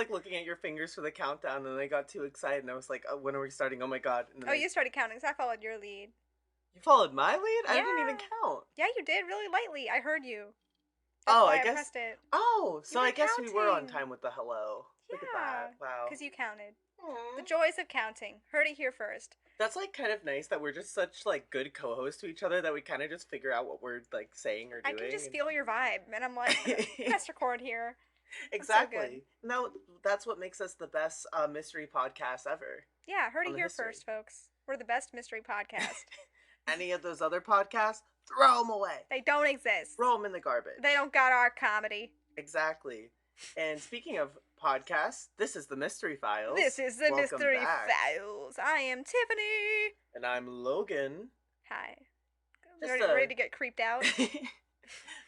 like looking at your fingers for the countdown, and I got too excited, and I was like, oh, when are we starting? Oh my god. And then Oh, you started counting, so I followed your lead. You followed my lead? I didn't even Yeah. count. Yeah, you did really lightly. I heard you. That's Oh, why I I guess. pressed it. Oh, You so were I guess we were on counting. time with the hello. Look at Yeah, that. Wow. because you counted. The Aw. joys of counting. Heard it here first. That's like kind of nice that we're just such like good co-hosts to each other that we kind of just figure out what we're like saying or I doing. can just feel your vibe, and I'm like, press record here. Exactly. No, that's what makes us the best mystery podcast ever. Yeah, heard On it the here history. first, folks. We're the best mystery podcast. Any of those other podcasts, throw them away. They don't exist. Throw them in the garbage. They don't got our comedy. Exactly. And speaking of podcasts, this is the Mystery Files. This is the Welcome Mystery back. Files. I am Tiffany. And I'm Logan. Hi. Just Ready to get creeped out?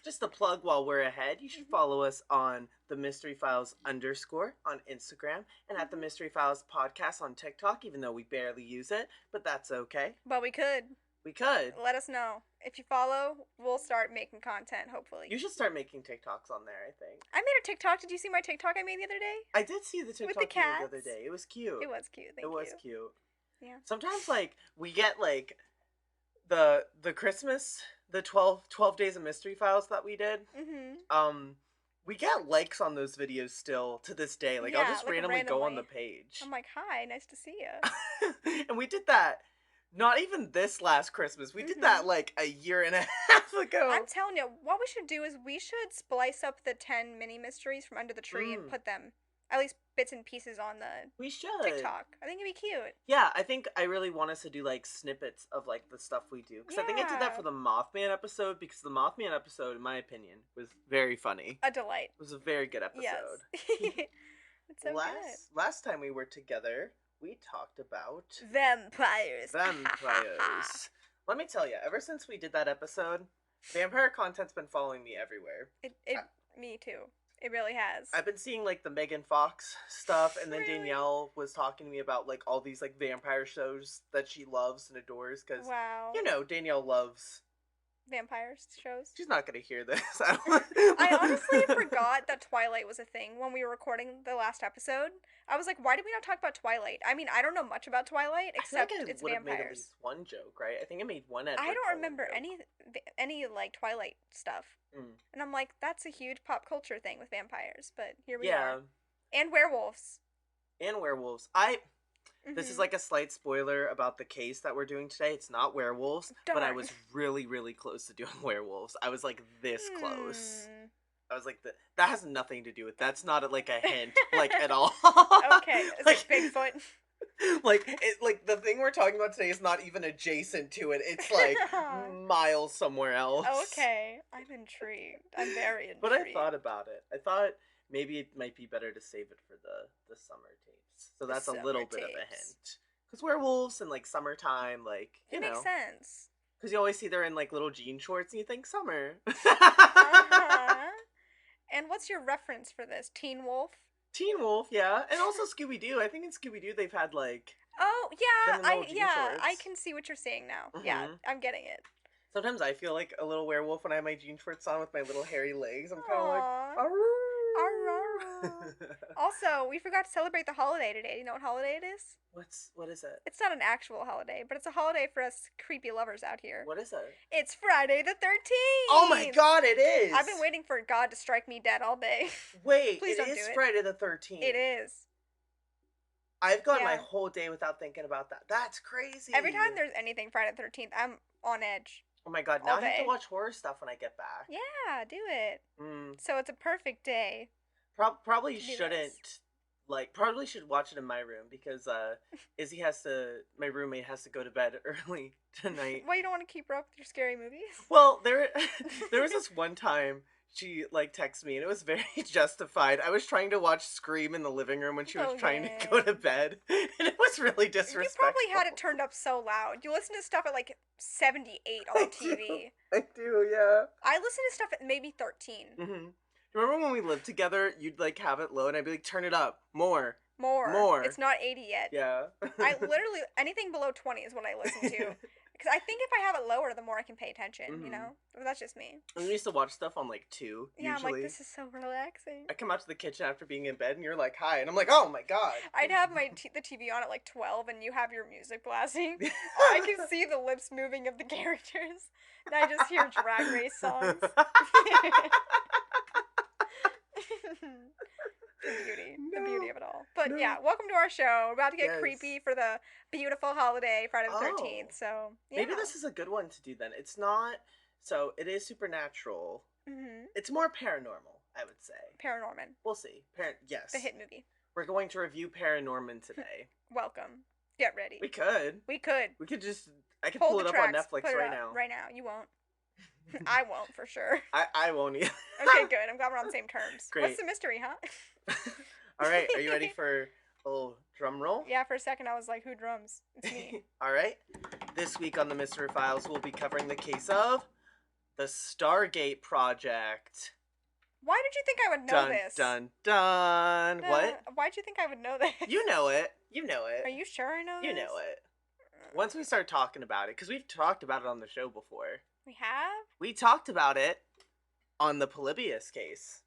Just a plug while we're ahead, you should follow us on the Mystery Files _ on Instagram and at the Mystery Files podcast on TikTok, even though we barely use it, but that's okay. But we could. We could. Let us know. If you follow, we'll start making content, hopefully. You should start making TikToks on there, I think. I made a TikTok. Did you see my TikTok I made the other day? I did see the TikTok With the cats. the other day. It was cute. It was cute. Thank you. It was cute. Yeah. Sometimes, like, we get, like, the Christmas, the 12 Days of Mystery Files that we did. Mm-hmm. We get likes on those videos still to this day. Like, Yeah, I'll just like, randomly go on the page. I'm like, hi, nice to see you. And we did that not even this last Christmas. We did that like a year and a half ago. I'm telling you, what we should do is we should splice up the 10 mini mysteries from under the tree and put them, at least bits and pieces, on the We should. TikTok. I think it'd be cute. Yeah, I think I really want us to do like snippets of like the stuff we do. Because I think I did that for the Mothman episode, because the Mothman episode, in my opinion, was very funny. A delight. It was a very good episode. Yes. It's so last time we were together, we talked about vampires. Vampires. Let me tell you, ever since we did that episode, vampire content's been following me everywhere. Me too. It really has. I've been seeing like the Megan Fox stuff, and then Danielle was talking to me about like all these like vampire shows that she loves and adores. Because you know, Danielle loves vampire shows. She's not gonna hear this. I honestly forgot that Twilight was a thing when we were recording the last episode. I was like, why did we not talk about Twilight? I mean, I don't know much about Twilight except it's vampires. Made at least one joke, right? I think I made one. I don't remember any like Twilight stuff. And I'm like, that's a huge pop culture thing with vampires. But here we are. And werewolves. This is like a slight spoiler about the case that we're doing today. It's not werewolves, but I was really, really close to doing werewolves. I was like this close. I was like, that has nothing to do with. That's not like a hint, like at all. Okay, it's like Bigfoot. Like the thing we're talking about today is not even adjacent to it. It's like miles somewhere else. Okay, I'm intrigued. I'm very intrigued. But I thought about it. I thought maybe it might be better to save it for the summer tapes. So that's a little bit of a hint. Because werewolves and like summertime, like you know, makes sense. Because you always see they're in like little jean shorts and you think summer. And what's your reference for this? Teen Wolf? Teen Wolf, yeah, and also Scooby Doo. I think in Scooby Doo they've had like. Oh yeah, shorts. I can see what you're saying now. Yeah, I'm getting it. Sometimes I feel like a little werewolf when I have my jean shorts on with my little hairy legs. I'm kind of like. Also, we forgot to celebrate the holiday today. Do you know what holiday it is? What is it? It's not an actual holiday, but it's a holiday for us creepy lovers out here. What is it? It's Friday the 13th! Oh my god, it is! I've been waiting for God to strike me dead all day. Wait, Please don't do is it. Friday the 13th. It is. I've gone my whole day without thinking about that. That's crazy. Every time there's anything Friday the 13th, I'm on edge. Oh my god, now I have to watch horror stuff when I get back. Yeah, do it. So it's a perfect day. Probably shouldn't. Probably should watch it in my room because Izzy my roommate has to go to bed early tonight. Well, you don't want to keep her up with your scary movies? Well, there was this one time she texted me and it was very justified. I was trying to watch Scream in the living room when she was trying to go to bed, and it was really disrespectful. You probably had it turned up so loud. You listen to stuff at like 78 on TV. I do, yeah. I listen to stuff at maybe 13. Mm-hmm. Remember when we lived together, you'd have it low and I'd be like, turn it up. More. It's not 80 yet. Yeah. I literally, anything below 20 is what I listen to. Because I think if I have it lower, the more I can pay attention, you Mm-hmm. know? But that's just me. And we used to watch stuff on like 2, Yeah, I'm like, usually. this is so relaxing. I come out to the kitchen after being in bed and you're like, hi. And I'm like, oh my god. I'd have the TV on at like 12 and you have your music blasting. I can see the lips moving of the characters. And I just hear Drag Race songs. The beauty of it all. But yeah, welcome to our show. We're about to get creepy for the beautiful holiday, Friday the 13th. So, yeah. Maybe this is a good one to do then. It's not, so it is supernatural. Mm-hmm. It's more paranormal, I would say. Paranorman. We'll see. Yes. The hit movie. We're going to review Paranorman today. Welcome. Get ready. We could. We could just, I could pull it up on Netflix right now. Right now. You won't. I won't, for sure. I won't either. Okay, good. I'm glad we're on the same terms. Great. What's the mystery, huh? All right. Are you ready for a little drum roll? Yeah, for a second I was like, who drums? It's me. All right. This week on the Mystery Files, we'll be covering the case of the Stargate Project. Why did you think I would know this? Dun, dun. What? Why'd you think I would know this? You know it. You know it. Are you sure I know this? You know it. Once we start talking about it, because we've talked about it on the show before. We have? We talked about it on the Polybius case.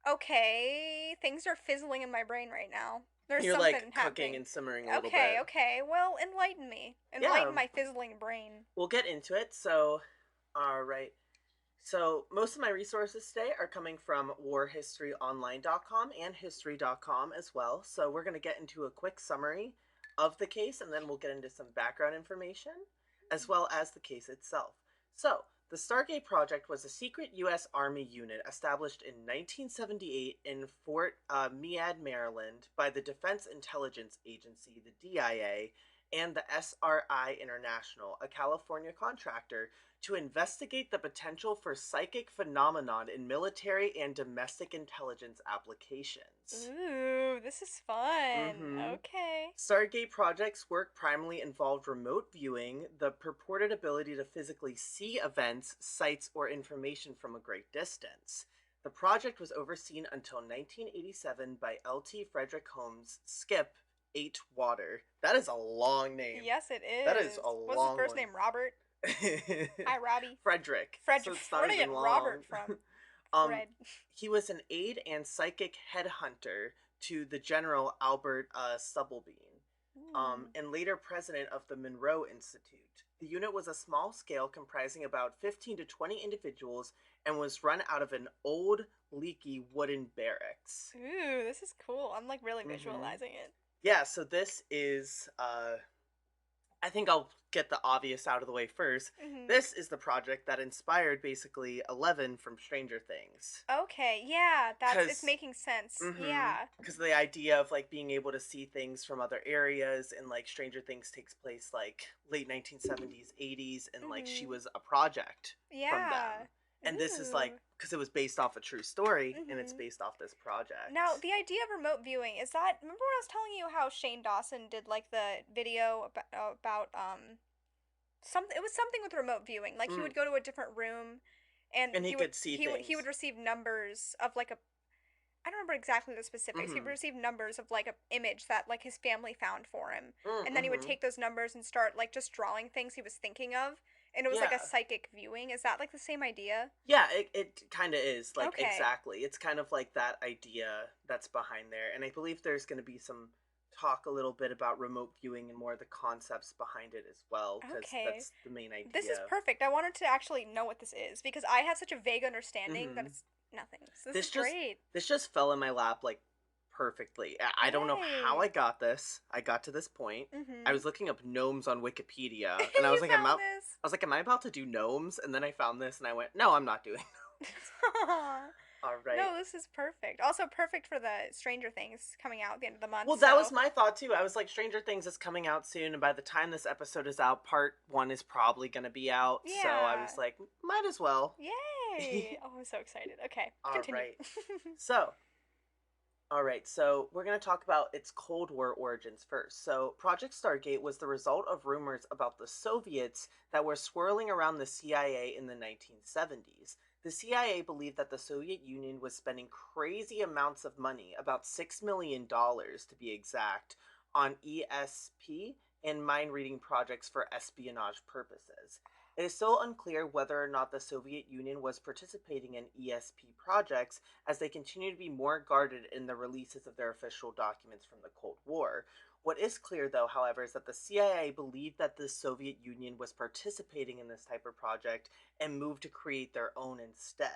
Okay, things are fizzling in my brain right now. There's You're something like happening. cooking and simmering a little bit. Okay. Well, enlighten me. Enlighten my fizzling brain. We'll get into it. So, all right. So, most of my resources today are coming from warhistoryonline.com and history.com as well. So, we're going to get into a quick summary of the case, and then we'll get into some background information, as well as the case itself. So, the Stargate Project was a secret U.S. Army unit established in 1978 in Fort Meade, Maryland, by the Defense Intelligence Agency, the DIA, and the SRI International, a California contractor, to investigate the potential for psychic phenomenon in military and domestic intelligence applications. Ooh, this is fun. Mm-hmm. Okay. Stargate Project's work primarily involved remote viewing, the purported ability to physically see events, sites, or information from a great distance. The project was overseen until 1987 by L.T. Frederick Holmes, Skip, 8 Water. That is a long name. Yes, it is. That is a long What's his first name? Robert? Hi, Robbie. Frederick. So where did I get Robert from? Fred. He was an aide and psychic headhunter to the General Albert Stubblebine, and later president of the Monroe Institute. The unit was a small scale comprising about 15 to 20 individuals and was run out of an old, leaky wooden barracks. Ooh, this is cool. I'm like really visualizing it. Yeah, so this is, I think I'll get the obvious out of the way first. Mm-hmm. This is the project that inspired basically 11 from Stranger Things. Okay, yeah, it's making sense. Mm-hmm, yeah. Because the idea of like being able to see things from other areas, and like Stranger Things takes place like late 1970s, 80s, and like she was a project from them. And this is like, because it was based off a true story, and it's based off this project. Now, the idea of remote viewing, is that, remember when I was telling you how Shane Dawson did like the video about it was something with remote viewing. Like he would go to a different room, and he could see things. He would receive numbers of like I don't remember exactly the specifics. He would receive numbers of like an image that like his family found for him. And then he would take those numbers and start like just drawing things he was thinking of. And it was like a psychic viewing. Is that like the same idea? Yeah, it kind of is. Like, exactly. It's kind of like that idea that's behind there. And I believe there's going to be some talk a little bit about remote viewing and more of the concepts behind it as well. Because that's the main idea. This is perfect. I wanted to actually know what this is. Because I have such a vague understanding that it's nothing. So this is great. This just fell in my lap like perfectly. I don't know how I got this. I got to this point. I was looking up gnomes on Wikipedia, and I was like, am I about to do gnomes? And then I found this, and I went, no, I'm not doing gnomes. All right. No, this is perfect. Also perfect for the Stranger Things coming out at the end of the month. Well, that was my thought too. I was like, Stranger Things is coming out soon, and by the time this episode is out, part 1 is probably going to be out. Yeah. So I was like, might as well. Yay! Oh, I'm so excited. Okay, continue. All right, so we're going to talk about its Cold War origins first. So Project Stargate was the result of rumors about the Soviets that were swirling around the CIA in the 1970s. The CIA believed that the Soviet Union was spending crazy amounts of money, about $6 million to be exact, on ESP and mind-reading projects for espionage purposes. It is still unclear whether or not the Soviet Union was participating in ESP projects, as they continue to be more guarded in the releases of their official documents from the Cold War. What is clear, though, however, is that the CIA believed that the Soviet Union was participating in this type of project and moved to create their own instead,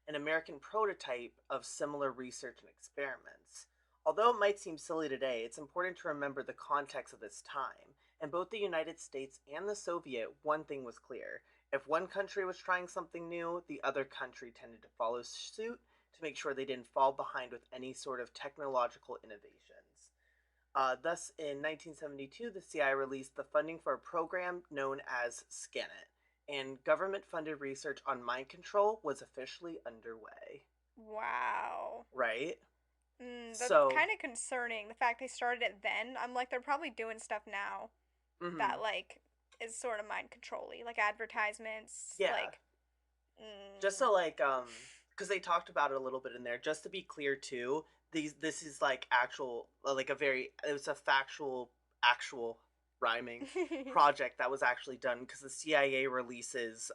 an American prototype of similar research and experiments. Although it might seem silly today, it's important to remember the context of this time. In both the United States and the Soviet, one thing was clear. If one country was trying something new, the other country tended to follow suit to make sure they didn't fall behind with any sort of technological innovations. Thus, in 1972, the CIA released the funding for a program known as SCANIT, and government-funded research on mind control was officially underway. Wow. Right? That's kind of concerning. The fact they started it then. I'm like, they're probably doing stuff now that, like, is sort of mind control-y. Like advertisements. Yeah. Like, just so, like, because they talked about it a little bit in there. Just to be clear, too, this is, like, actual, like, it was a factual, actual rhyming project that was actually done, because the CIA releases,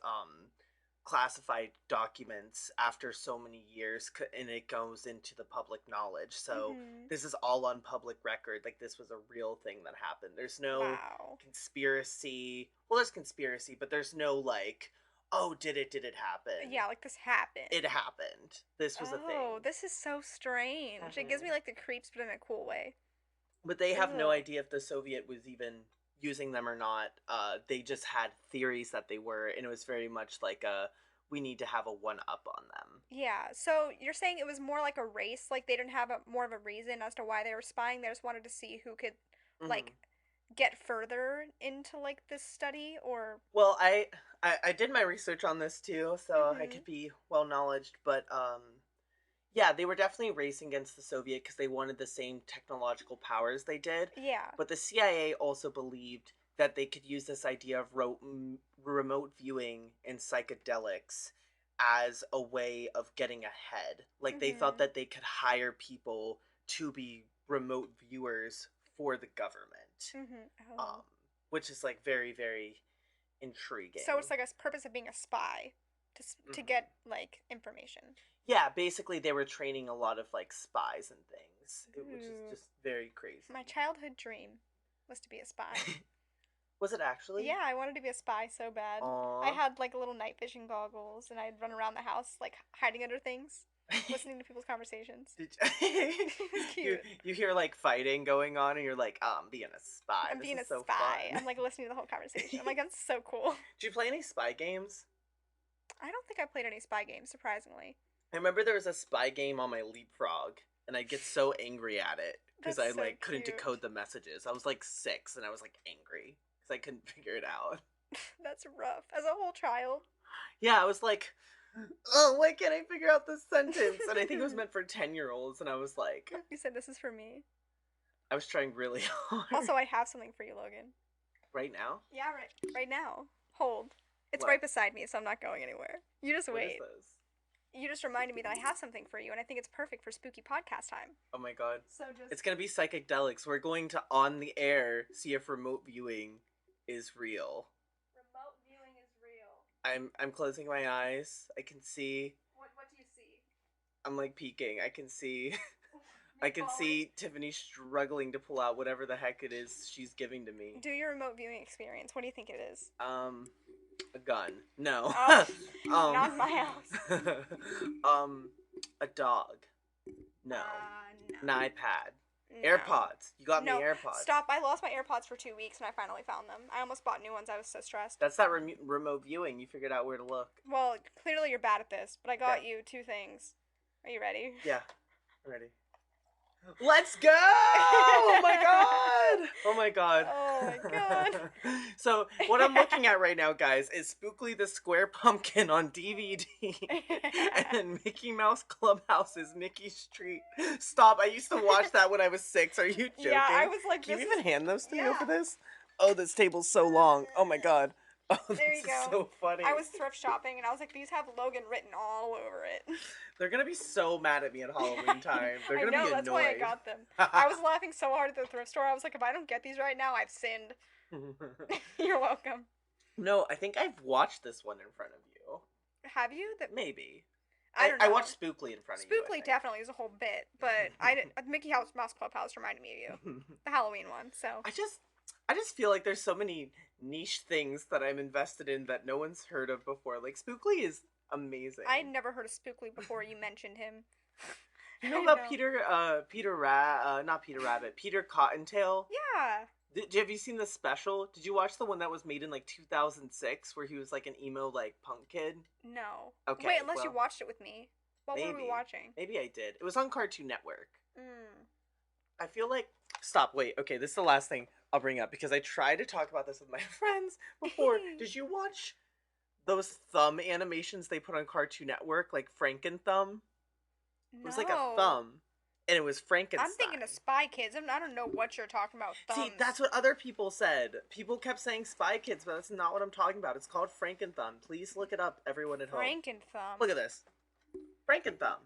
classified documents after so many years, and it goes into the public knowledge, so this is all on public record. Like, this was a real thing that happened. There's no conspiracy. Well, there's conspiracy, but there's no, like, oh, did it happen? Yeah, like, this happened. It happened. This was a thing. Oh, this is so strange. It gives me, like, the creeps, but in a cool way. But they have no idea if the Soviet was even using them or not. They just had theories that they were, and it was very much like we need to have a one-up on them. Yeah, so you're saying it was more like a race, like they didn't have more of a reason as to why they were spying, they just wanted to see who could, like, get further into, like, this study, or... Well, I did my research on this, too, so I could be well-knowledged, but, yeah, they were definitely racing against the Soviet because they wanted the same technological powers they did. Yeah. But the CIA also believed that they could use this idea of remote viewing and psychedelics as a way of getting ahead. Like, they thought that they could hire people to be remote viewers for the government. Which is, like, very, very intriguing. So it's like a purpose of being a spy to get, like, information. Yeah, basically they were training a lot of, like, spies and things, which is just very crazy. My childhood dream was to be a spy. Was it actually? Yeah, I wanted to be a spy so bad. Aww. I had, like, little night vision goggles, and I'd run around the house, like, hiding under things, listening to people's conversations. It was cute. You hear, like, fighting going on, and you're like, oh, I'm being a spy. I'm being a spy. I'm, like, listening to the whole conversation. I'm like, that's so cool. Did you play any spy games? I don't think I played any spy games, surprisingly. I remember there was a spy game on my Leapfrog, and I'd get so angry at it because I, like, couldn't decode the messages. I was, like, 6, and I was, like, angry because I couldn't figure it out. That's rough. As a whole child. Yeah, I was like, oh, why can't I figure out this sentence? And I think it was meant for 10-year-olds, and I was like... You said this is for me. I was trying really hard. Also, I have something for you, Logan. Right now? Yeah, right now. Hold. It's right beside me, so I'm not going anywhere. You just wait. What is this? You just reminded me that I have something for you, and I think it's perfect for spooky podcast time. Oh my god. So just... It's gonna be psychedelics. We're going to, on the air, see if remote viewing is real. Remote viewing is real. I'm closing my eyes. I can see. What do you see? I'm, like, peeking. I can see. I can see Tiffany struggling to pull out whatever the heck it is she's giving to me. Do your remote viewing experience. What do you think it is? A gun. No. Oh, not in my house. A dog. No. No. An iPad. No. AirPods. You got me AirPods. Stop. I lost my AirPods for 2 weeks and I finally found them. I almost bought new ones. I was so stressed. That's that remote viewing. You figured out where to look. Well, clearly you're bad at this, but I got you 2 things. Are you ready? Yeah. I'm ready. Let's go! Oh my god! Oh my god. Oh my god. So, what I'm looking at right now, guys, is Spookly the Square Pumpkin on DVD. And Mickey Mouse Clubhouse's Mickey's Treat. Stop, I used to watch that when I was 6. Are you joking? Yeah, I was like, Can you even hand those to me over this? Oh, this table's so long. Oh my god. Oh, there you go. So funny. I was thrift shopping and I was like, these have Logan written all over it. They're gonna be so mad at me at Halloween time. They're gonna be annoyed. That's why I got them. I was laughing so hard at the thrift store. I was like, if I don't get these right now, I've sinned. You're welcome. No, I think I've watched this one in front of you. Have you? Maybe. I don't I know. watched Spookly in front of you, I Spookly think. definitely is a whole bit, but Mickey Mouse Clubhouse reminded me of you, the Halloween one. So I just feel like there's so many niche things that I'm invested in that no one's heard of before. Like Spookly is amazing. I had never heard of Spookly before you mentioned him. You know about not Peter Rabbit, Peter Cottontail? Yeah. Have you seen the special? Did you watch the one that was made in like 2006 where he was like an emo like punk kid? No. Okay. Wait, unless you watched it with me. What were we watching? Maybe I did. It was on Cartoon Network. Mm. I feel like wait, okay, this is the last thing I'll bring up because I tried to talk about this with my friends before. Did you watch those thumb animations they put on Cartoon Network, like Franken-Thumb? No. It was like a thumb, and it was Frankenstein. I'm thinking of Spy Kids. I don't know what you're talking about. Thumbs. See, that's what other people said. People kept saying Spy Kids, but that's not what I'm talking about. It's called Franken-Thumb. Please look it up, everyone at home. Franken-Thumb. Look at this. Franken-Thumb.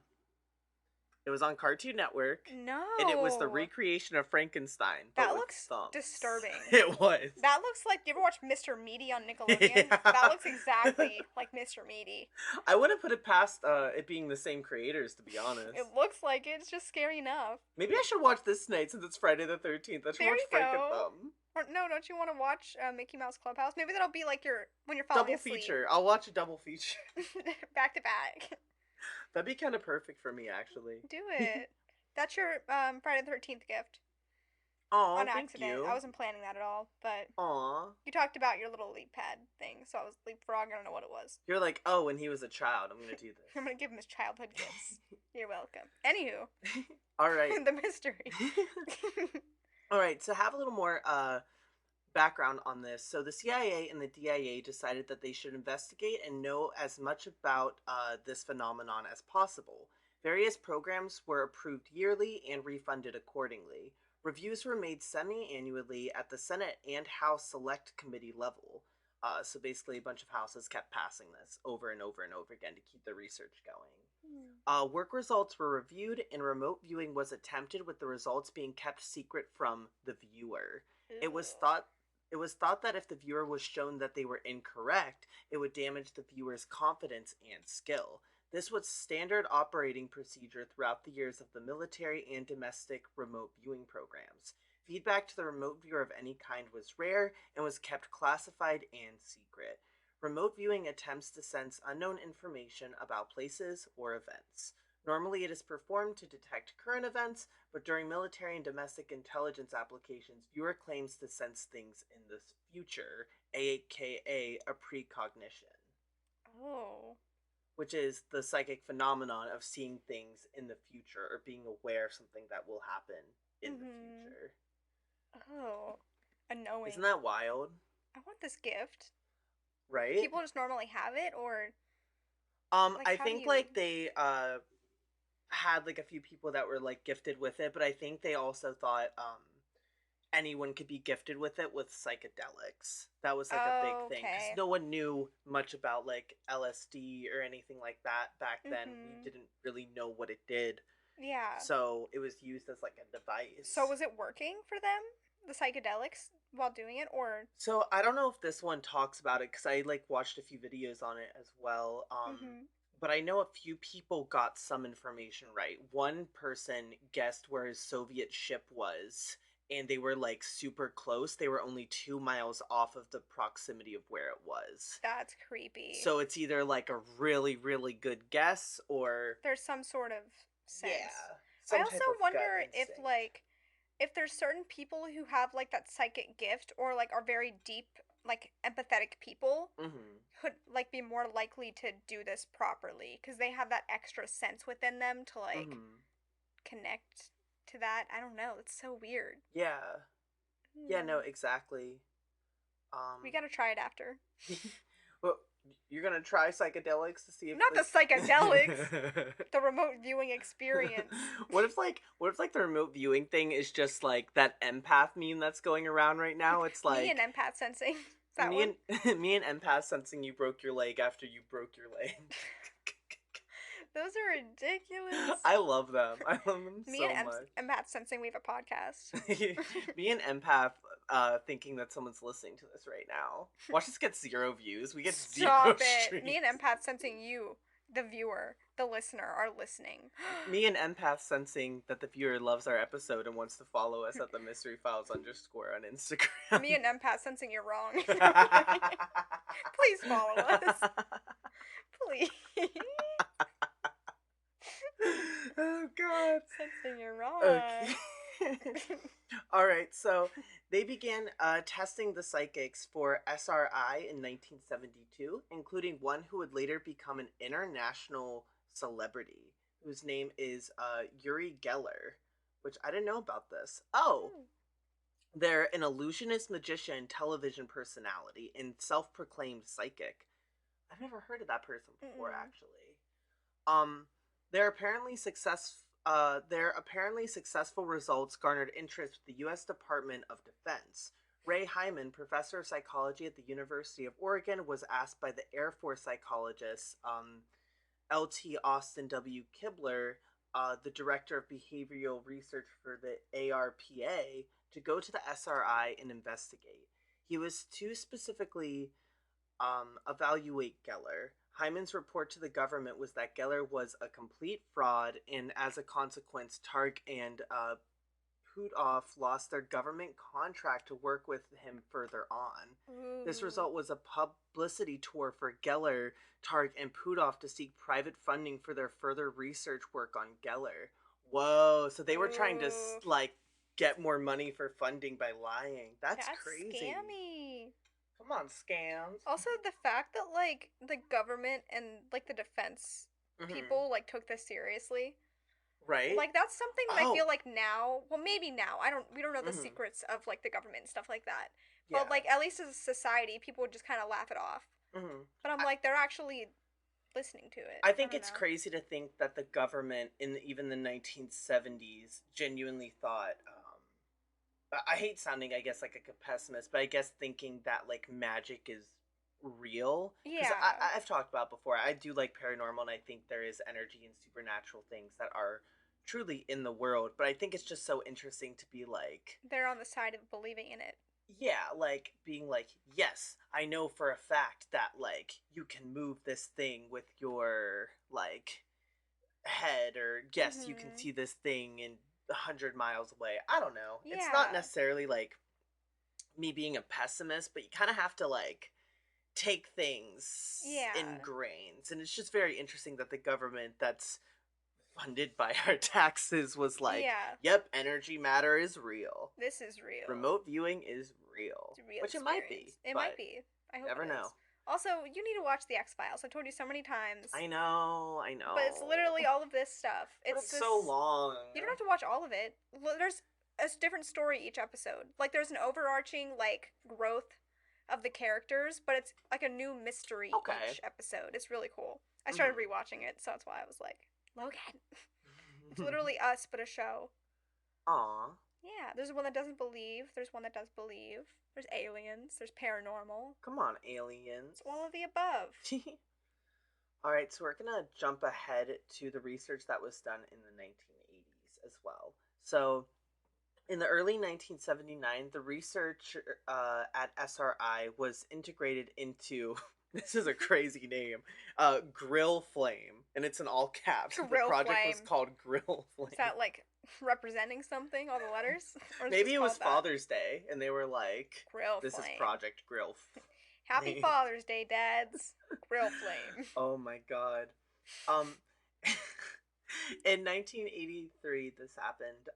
It was on Cartoon Network. No. And it was the recreation of Frankenstein. That looks disturbing. It was. That looks like, you ever watch Mr. Meaty on Nickelodeon? Yeah. That looks exactly like Mr. Meaty. I wouldn't put it past it being the same creators, to be honest. It looks like it. It's just scary enough. Maybe I should watch this tonight since it's Friday the 13th. I should watch Franken-Thumb. Or no, don't you want to watch Mickey Mouse Clubhouse? Maybe that'll be like when you're falling asleep. Double feature. I'll watch a double feature. Back to back. That'd be kind of perfect for me, actually. Do it. That's your Friday the 13th gift. Oh, on thank accident. you. I wasn't planning that at all, but Aw. You talked about your little leap pad thing, so I was leapfrog. I don't know what it was. You're like, oh, when he was a child, I'm gonna do this. I'm gonna give him his childhood gifts. You're welcome. Anywho. All right. The mystery. All right. To have a little more background on this, so the CIA and the DIA decided that they should investigate and know as much about this phenomenon as possible. Various programs were approved yearly and refunded accordingly. Reviews were made semi-annually at the Senate and House Select Committee level. So basically a bunch of houses kept passing this over and over and over again to keep the research going. Work results were reviewed and remote viewing was attempted, with the results being kept secret from the viewer. Ew. It was thought that if the viewer was shown that they were incorrect, it would damage the viewer's confidence and skill. This was standard operating procedure throughout the years of the military and domestic remote viewing programs. Feedback to the remote viewer of any kind was rare and was kept classified and secret. Remote viewing attempts to sense unknown information about places or events. Normally it is performed to detect current events, but during military and domestic intelligence applications, viewer claims to sense things in the future, aka a precognition. Oh. Which is the psychic phenomenon of seeing things in the future or being aware of something that will happen in the future. Oh. A knowing. Isn't that wild? I want this gift. Right? People just normally have it, or... I think, like, they, had, like, a few people that were, like, gifted with it, but I think they also thought, anyone could be gifted with it with psychedelics. That was like a big thing because no one knew much about like LSD or anything like that back then. We didn't really know what it did. Yeah. So it was used as like a device. So was it working for them, the psychedelics, while doing it, or? So I don't know if this one talks about it because I like watched a few videos on it as well. But I know a few people got some information right. One person guessed where his Soviet ship was. And they were, like, super close. They were only 2 miles off of the proximity of where it was. That's creepy. So it's either, like, a really, really good guess, or... There's some sort of sense. Yeah. I also wonder if, like, if there's certain people who have, like, that psychic gift, or, like, are very deep, like, empathetic people, could, like, be more likely to do this properly. Because they have that extra sense within them to, like, connect to that. I don't know, it's so weird. Yeah. Yeah, no, exactly. We gotta try it after. Well, you're gonna try psychedelics to see if not the psychedelics, the remote viewing experience. What if the remote viewing thing is just like that empath meme that's going around right now? It's like me and empath sensing. Is that me and empath sensing you broke your leg after you broke your leg. Those are ridiculous. I love them. I love them Me so and much. Empath sensing we have a podcast. Me and Empath thinking that someone's listening to this right now. Watch us get 0 views. We get 0 Stop it. Me streams. and Empath sensing you, the viewer, the listener, are listening. Me and Empath sensing that the viewer loves our episode and wants to follow us at the Mystery Files _ on Instagram. Me and Empath sensing you're wrong. Please follow us. Please. Oh god. Sensing you're wrong. Okay. All right, so they began testing the psychics for SRI in 1972, including one who would later become an international celebrity, whose name is Uri Geller, which I didn't know about this. Oh, they're an illusionist, magician, television personality, and self-proclaimed psychic. I've never heard of that person before, actually. Their apparently successful results garnered interest with the U.S. Department of Defense. Ray Hyman, professor of psychology at the University of Oregon, was asked by the Air Force psychologist L.T. Austin W. Kibler, the director of behavioral research for the ARPA, to go to the SRI and investigate. He was to specifically evaluate Geller. Hyman's report to the government was that Geller was a complete fraud, and as a consequence, Targ and Putoff lost their government contract to work with him further on. Ooh. This result was a publicity tour for Geller, Targ, and Putoff to seek private funding for their further research work on Geller. Whoa, so they were trying to, like, get more money for funding by lying. That's crazy. Scammy. Come on, scams. Also, the fact that, like, the government and, like, the defense people, like, took this seriously. Right? Like, that's something that I feel like now, well, maybe now, we don't know the secrets of, like, the government and stuff like that. But, like, at least as a society, people would just kind of laugh it off. But I'm like, they're actually listening to it. I think it's crazy to think that the government in even the 1970s genuinely thought, I hate sounding, I guess, like a pessimist, but I guess thinking that, like, magic is real. Yeah. I've talked about before, I do like paranormal, and I think there is energy and supernatural things that are truly in the world, but I think it's just so interesting to be like... They're on the side of believing in it. Yeah, like, being like, yes, I know for a fact that, like, you can move this thing with your, like, head, or yes, you can see this thing in 100 miles away. I don't know. Yeah. It's not necessarily like me being a pessimist, but you kind of have to, like, take things in grains. And it's just very interesting that the government that's funded by our taxes was like, yep, energy matter is real. This is real. Remote viewing is real. It's a real Which experience. It might be. It might be. I hope never it know. Is. Also, you need to watch The X-Files. I've told you so many times. I know. But it's literally all of this stuff. It's so long. You don't have to watch all of it. There's a different story each episode. Like, there's an overarching, like, growth of the characters, but it's like a new mystery each episode. It's really cool. I started rewatching it, so that's why I was like, Logan. It's literally us, but a show. Aww. Yeah, there's one that doesn't believe. There's one that does believe. There's aliens. There's paranormal. Come on, aliens. It's all of the above. Alright, so we're gonna jump ahead to the research that was done in the 1980s as well. So, in the early 1979, the research at SRI was integrated into... This is a crazy name. Grill Flame. And it's in all caps. The project was called Grill Flame. Is that, like, representing something, all the letters? Maybe it was Father's Day, and they were like, Grill this Flame. Is Project Grill Flame. Happy Father's Day, dads. Grill Flame. Oh my god. In 1983, this happened.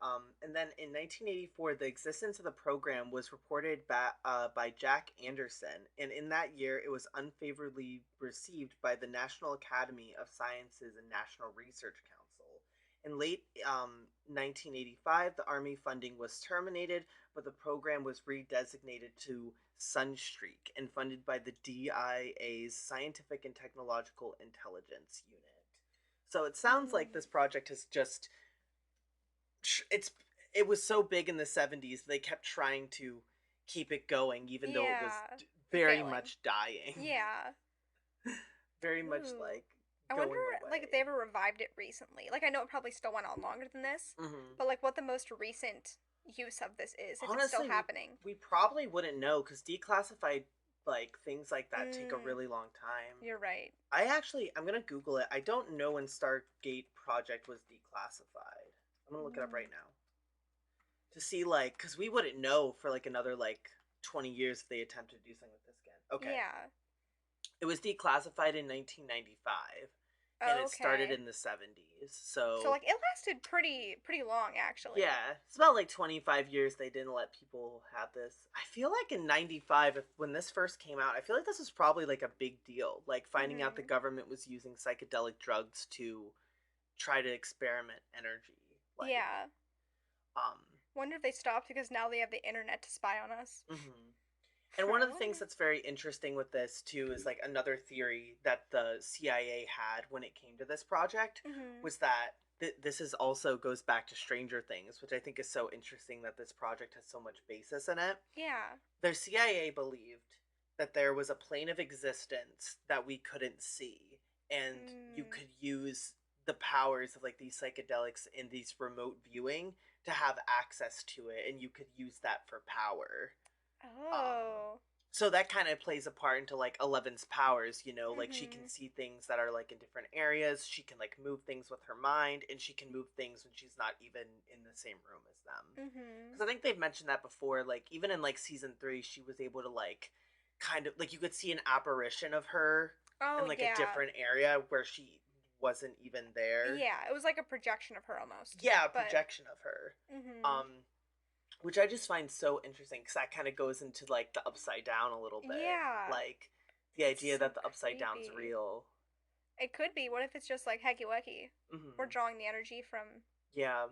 And then in 1984, the existence of the program was reported by Jack Anderson. And in that year, it was unfavorably received by the National Academy of Sciences and National Research Council. In late 1985, the Army funding was terminated, but the program was redesignated to Sunstreak and funded by the DIA's Scientific and Technological Intelligence Unit. So it sounds like this project has just... It was so big in the 70s, they kept trying to keep it going, even though it was very much dying. Yeah. Very much like I wonder, going like, if they away. ever revived it recently. Like, I know it probably still went on longer than this, Hmm. but, like, what the most recent use of this is, if it's still Honestly, happening. we probably wouldn't know because declassified like things like that take a Mm, really long time. you're right. I'm gonna Google it. I don't know when Stargate Project was declassified. I'm gonna look it up Mm, right now to see like because we wouldn't know for like another like 20 years if they attempted to do something with this again. Okay, yeah. it was declassified in 1995 and it started Okay. in the 70s. So, So like, it lasted pretty long, actually. yeah, it's about like 25 years they didn't let people have this. I feel like in 95, when this first came out, I feel like this was probably like a big deal. Like finding out the Mm-hmm. government was using psychedelic drugs to try to experiment energy. Like, Yeah. um, Wonder if they stopped because now they have the internet to spy on us. mhm. And one I of the things wonder. that's very interesting with this too is like another theory that the CIA had when it came to this project Mm-hmm. was that this is also goes back to Stranger Things, which I think is so interesting that this project has so much basis in it. Yeah. The CIA believed that there was a plane of existence that we couldn't see, and you Mm. could use the powers of like these psychedelics in these remote viewing to have access to it, and you could use that for power. Um, Oh. so that kind of plays a part into like Eleven's powers, you know, like she can Mm-hmm. see things that are like in different areas. She can like move things with her mind, and she can move things when she's not even in the same room as them. Mm-hmm. Because I think they've mentioned that before. Like even in like season 3, she was able to like kind of like you could see an apparition of her in Oh, like a yeah. different area where she wasn't even there. Yeah, it was like a projection of her almost. Yeah, a But projection of her. mm-hmm. Um, which I just find so interesting because that kind of goes into like the upside down a little bit, Yeah. like the That's idea so that the upside down's creepy. real. It could be. What if it's just like hecky wecky? We're Hmm. drawing the energy from Yeah,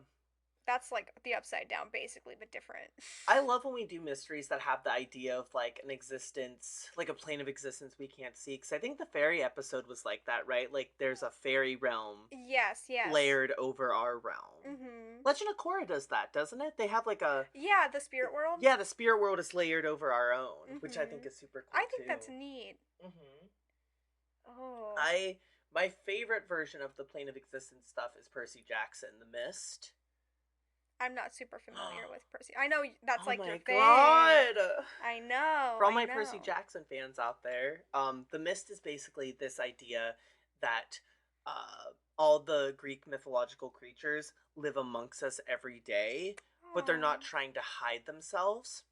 that's like the upside down basically, but different. I love when we do mysteries that have the idea of like an existence, like a plane of existence we can't see. Because I think the fairy episode was like that, right? Like there's a fairy realm Yes, yes. layered over our realm. Mm-hmm. Legend of Korra does that, doesn't it? They have like a Yeah, the spirit world. yeah, the spirit world is layered over our own, which I think Mm-hmm. is super I cool think too. that's neat. Hmm. Oh. I my favorite version of the plane of existence stuff is Percy Jackson, The Mist. I'm not super familiar with Percy. I know that's Oh like your my thing. god! I know, For all I my Percy know. Jackson fans out there, The Mist is basically this idea that all the Greek mythological creatures live amongst us every day, but they're Oh. not trying to hide themselves.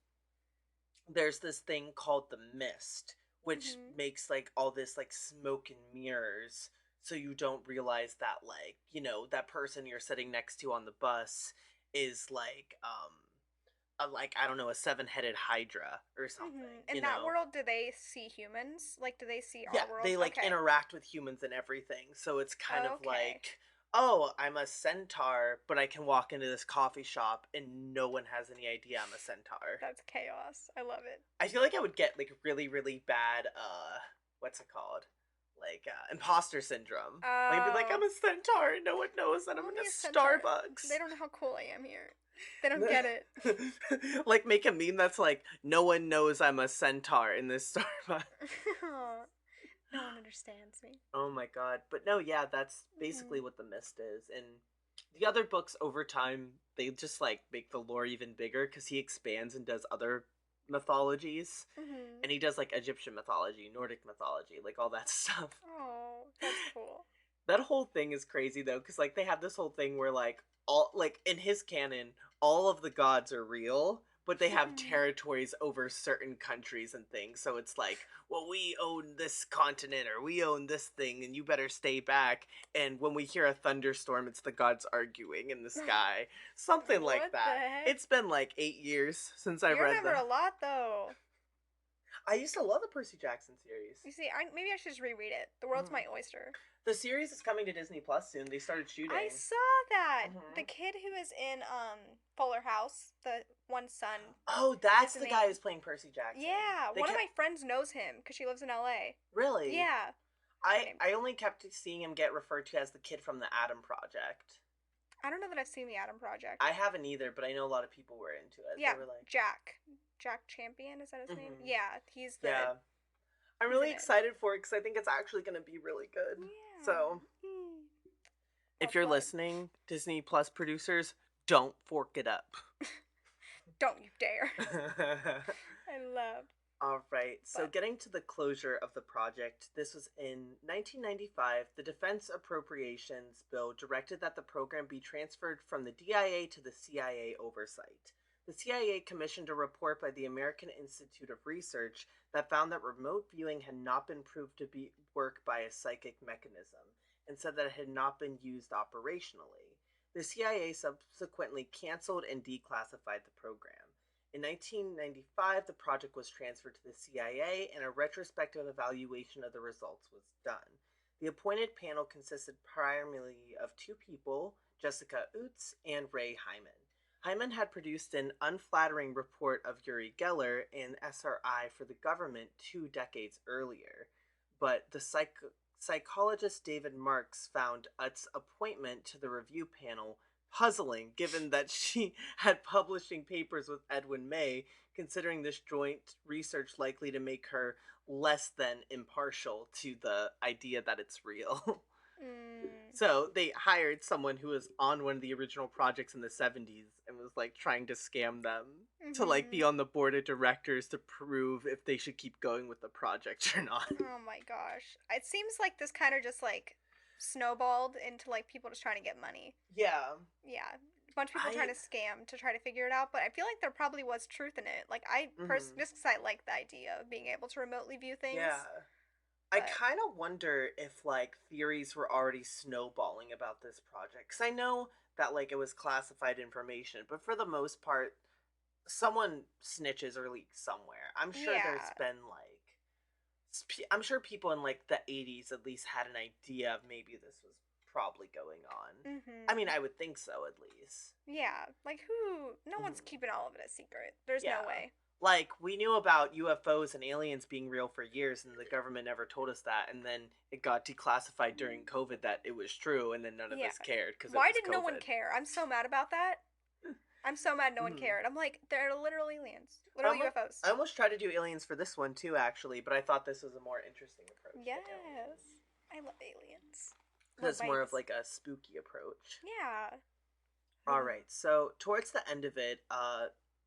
There's this thing called the mist, which Mhm. makes like all this like smoke and mirrors, so you don't realize that like that person you're sitting next to on the bus is like a like I don't know, a seven-headed hydra or Mhm. something, In that world, do they see humans? Like, do they see yeah, our world? they like Okay. interact with humans and everything, so it's kind of Okay. like, oh, I'm a centaur, but I can walk into this coffee shop and no one has any idea I'm a centaur. That's chaos. I love it. I feel like I would get like really, really bad what's it called? Like imposter syndrome. Like I'd be like, Oh, I'm a centaur and no one knows that I'm I'm in only a a centaur. They Starbucks. don't know how cool I am here. They don't get it. Like make a meme that's like, no one knows I'm a centaur in this Starbucks. No one understands me. Oh my god. But no, yeah, that's basically Mhm. what the mist is. And the other books over time, they just like make the lore even bigger because he expands and does other mythologies. Mhm. And he does like Egyptian mythology, Nordic mythology, like all that stuff. Oh, that's cool. That whole thing is crazy though, because like they have this whole thing where like all like in his canon, all of the gods are real, but they have Mhm. territories over certain countries and things. So it's like, well, we own this continent or we own this thing, and you better stay back. And when we hear a thunderstorm, it's the gods arguing in the sky, something like What the that. heck? It's been like 8 years since I You read remember the. a lot though. I used to love the Percy Jackson series. You see, maybe I should just reread it. The world's Mhm. my oyster. The series is coming to Disney Plus soon. They started I shooting. saw that. The Hmm. kid who is in Fuller House, the one son, Oh, is that's the the guy main. who's playing Percy Jackson. Yeah, They one of kept my friends knows him because she lives in LA. really. Yeah. Her I name. I only kept seeing him get referred to as the kid from the Atom Project. I don't know that I've seen the Adam Project. I haven't either, but I know a lot of people were into it. They Yeah, were like, Jack. Jack Champion, is that his name? mm-hmm. Yeah, he's the Yeah. I'm he's in really it. excited for it because I think it's actually going to be really good. So, if Well you're played. listening, Disney Plus producers, don't fork it up. Don't you dare. I love. All right, so But getting to the closure of the project, this was in 1995. The Defense Appropriations Bill directed that the program be transferred from the DIA to the CIA oversight. The CIA commissioned a report by the American Institute of Research that found that remote viewing had not been proved to work by a psychic mechanism, and said that it had not been used operationally. The CIA subsequently canceled and declassified the program. In 1995, the project was transferred to the CIA, and a retrospective evaluation of the results was done. The appointed panel consisted primarily of two people, Jessica Utz and Ray Hyman. Hyman had produced an unflattering report of Uri Geller and SRI for the government 2 decades earlier, but the psychologist David Marks found Utz's appointment to the review panel puzzling, given that she had publishing papers with Edwin May, considering this joint research likely to make her less than impartial to the idea that it's real. So they hired someone who was on one of the original projects in the 70s and was like trying to scam them to like be on the board of directors to prove if they should keep going with the project or not. oh my gosh. It seems like this kind of just like snowballed into like people just trying to get money. Yeah. Yeah. A bunch of people trying to scam to try to figure it out, but I feel like there probably was truth in it. Like I personally, just because I like the idea of being able to remotely view things. Yeah. I kind of wonder if like theories were already snowballing about this project, because I know that like it was classified information, but for the most part, someone snitches or leaks somewhere. I'm sure there's been like, I'm sure people in like the 80s at least had an idea of maybe this was probably going on. I mean, I would think so at least. Yeah, like who? No one's keeping all of it a secret. There's no way. Like, we knew about UFOs and aliens being real for years, and the government never told us that, and then it got declassified during COVID that it was true, and then none of us cared. Why did no one care? I'm so mad about that. I'm so mad no one cared. I'm like, they're literal aliens. Literal UFOs. I almost tried to do aliens for this one, too, actually, but I thought this was a more interesting approach. Yes. I love aliens. It's more of like a spooky approach. Yeah. Alright, so towards the end of it,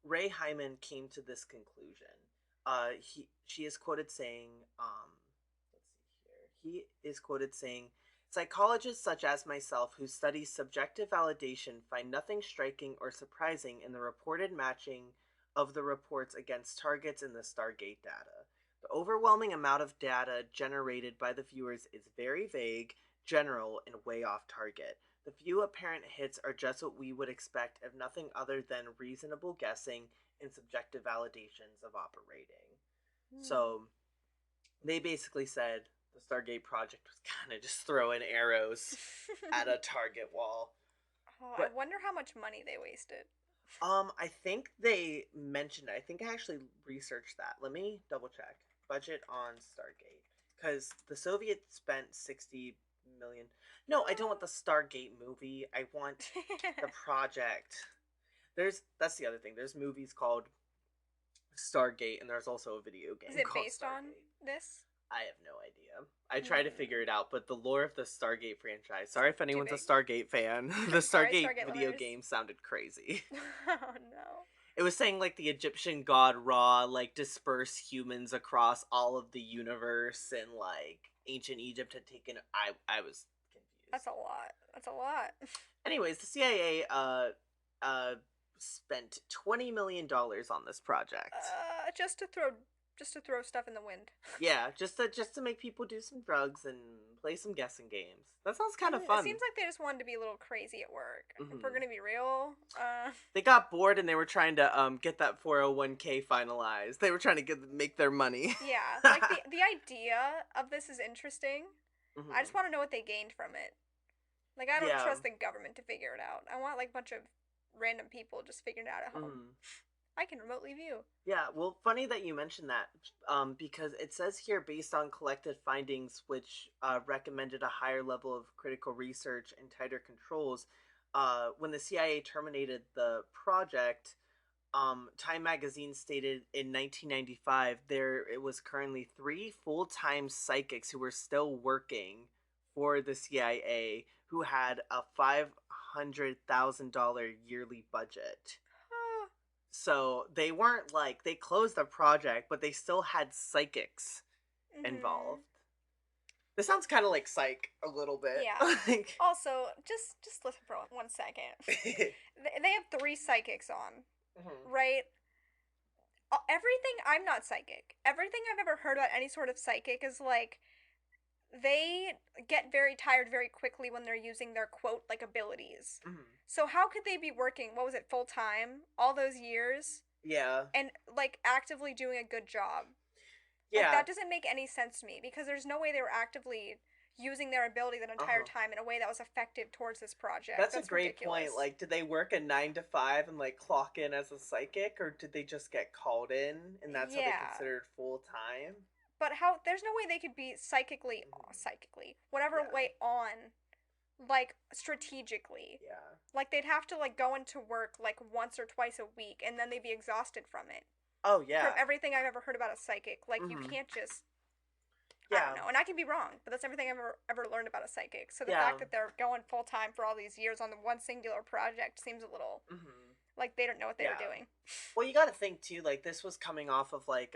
Ray Hyman came to this conclusion. She is quoted saying, let's see here. He is quoted saying, "Psychologists such as myself who study subjective validation find nothing striking or surprising in the reported matching of the reports against targets in the Stargate data. The overwhelming amount of data generated by the viewers is very vague, general, and way off target. The few apparent hits are just what we would expect of nothing other than reasonable guessing and subjective validations of operating." So, they basically said the Stargate Project was kind of just throwing arrows at a target wall. But, I wonder how much money they wasted. I think they mentioned it. I think I actually researched that. Let me double check. Budget on Stargate. Because the Soviets spent 60 million. No, I don't want the Stargate movie. I want the project. That's the other thing. There's movies called Stargate, and there's also a video game. Is it called based Stargate. on this? I have no idea. I tried to figure it out, but the lore of the Stargate franchise. Sorry if anyone's a Stargate fan. The Stargate video game sounded crazy. Oh no. It was saying like the Egyptian god Ra like dispersed humans across all of the universe, and like ancient Egypt had taken. I was confused. That's a lot. Anyways, the CIA spent $20 million on this project. Just to throw stuff in the wind. Yeah, just to make people do some drugs and play some guessing games. That sounds kind of fun. It seems like they just wanted to be a little crazy at work. If we're gonna be real, they got bored and they were trying to get that 401k finalized. They were trying to make their money. Yeah, like the idea of this is interesting. I just want to know what they gained from it. Like, I don't trust the government to figure it out. I want like a bunch of random people just figuring it out at home. I can remotely view. Yeah, well, funny that you mentioned that, because it says here, based on collected findings, which recommended a higher level of critical research and tighter controls, when the CIA terminated the project, Time magazine stated in 1995 it was currently 3 full-time psychics who were still working for the CIA who had a $500,000 yearly budget. So they weren't like, they closed the project, but they still had psychics involved. This sounds kind of like Psych a little bit. Yeah. Also, just listen for 1 second. They have 3 psychics on, right? Everything, I'm not psychic. Everything I've ever heard about any sort of psychic is like they get very tired very quickly when they're using their quote like abilities. So how could they be working, what was it, full time all those years? Yeah. And like actively doing a good job. Yeah. Like that doesn't make any sense to me because there's no way they were actively using their ability that entire time in a way that was effective towards this project. That's a great point. Like, did they work a 9 to 5 and like clock in as a psychic, or did they just get called in and that's how they considered full time? But how? There's no way they could be psychically, whatever way on, like strategically. Yeah. Like they'd have to like go into work like once or twice a week, and then they'd be exhausted from it. Oh yeah. From everything I've ever heard about a psychic, like you can't just. I don't know, and I can be wrong, but that's everything I've ever learned about a psychic. So the fact that they're going full time for all these years on the one singular project seems a little like they don't know what they were doing. Well, you got to think too. Like this was coming off of like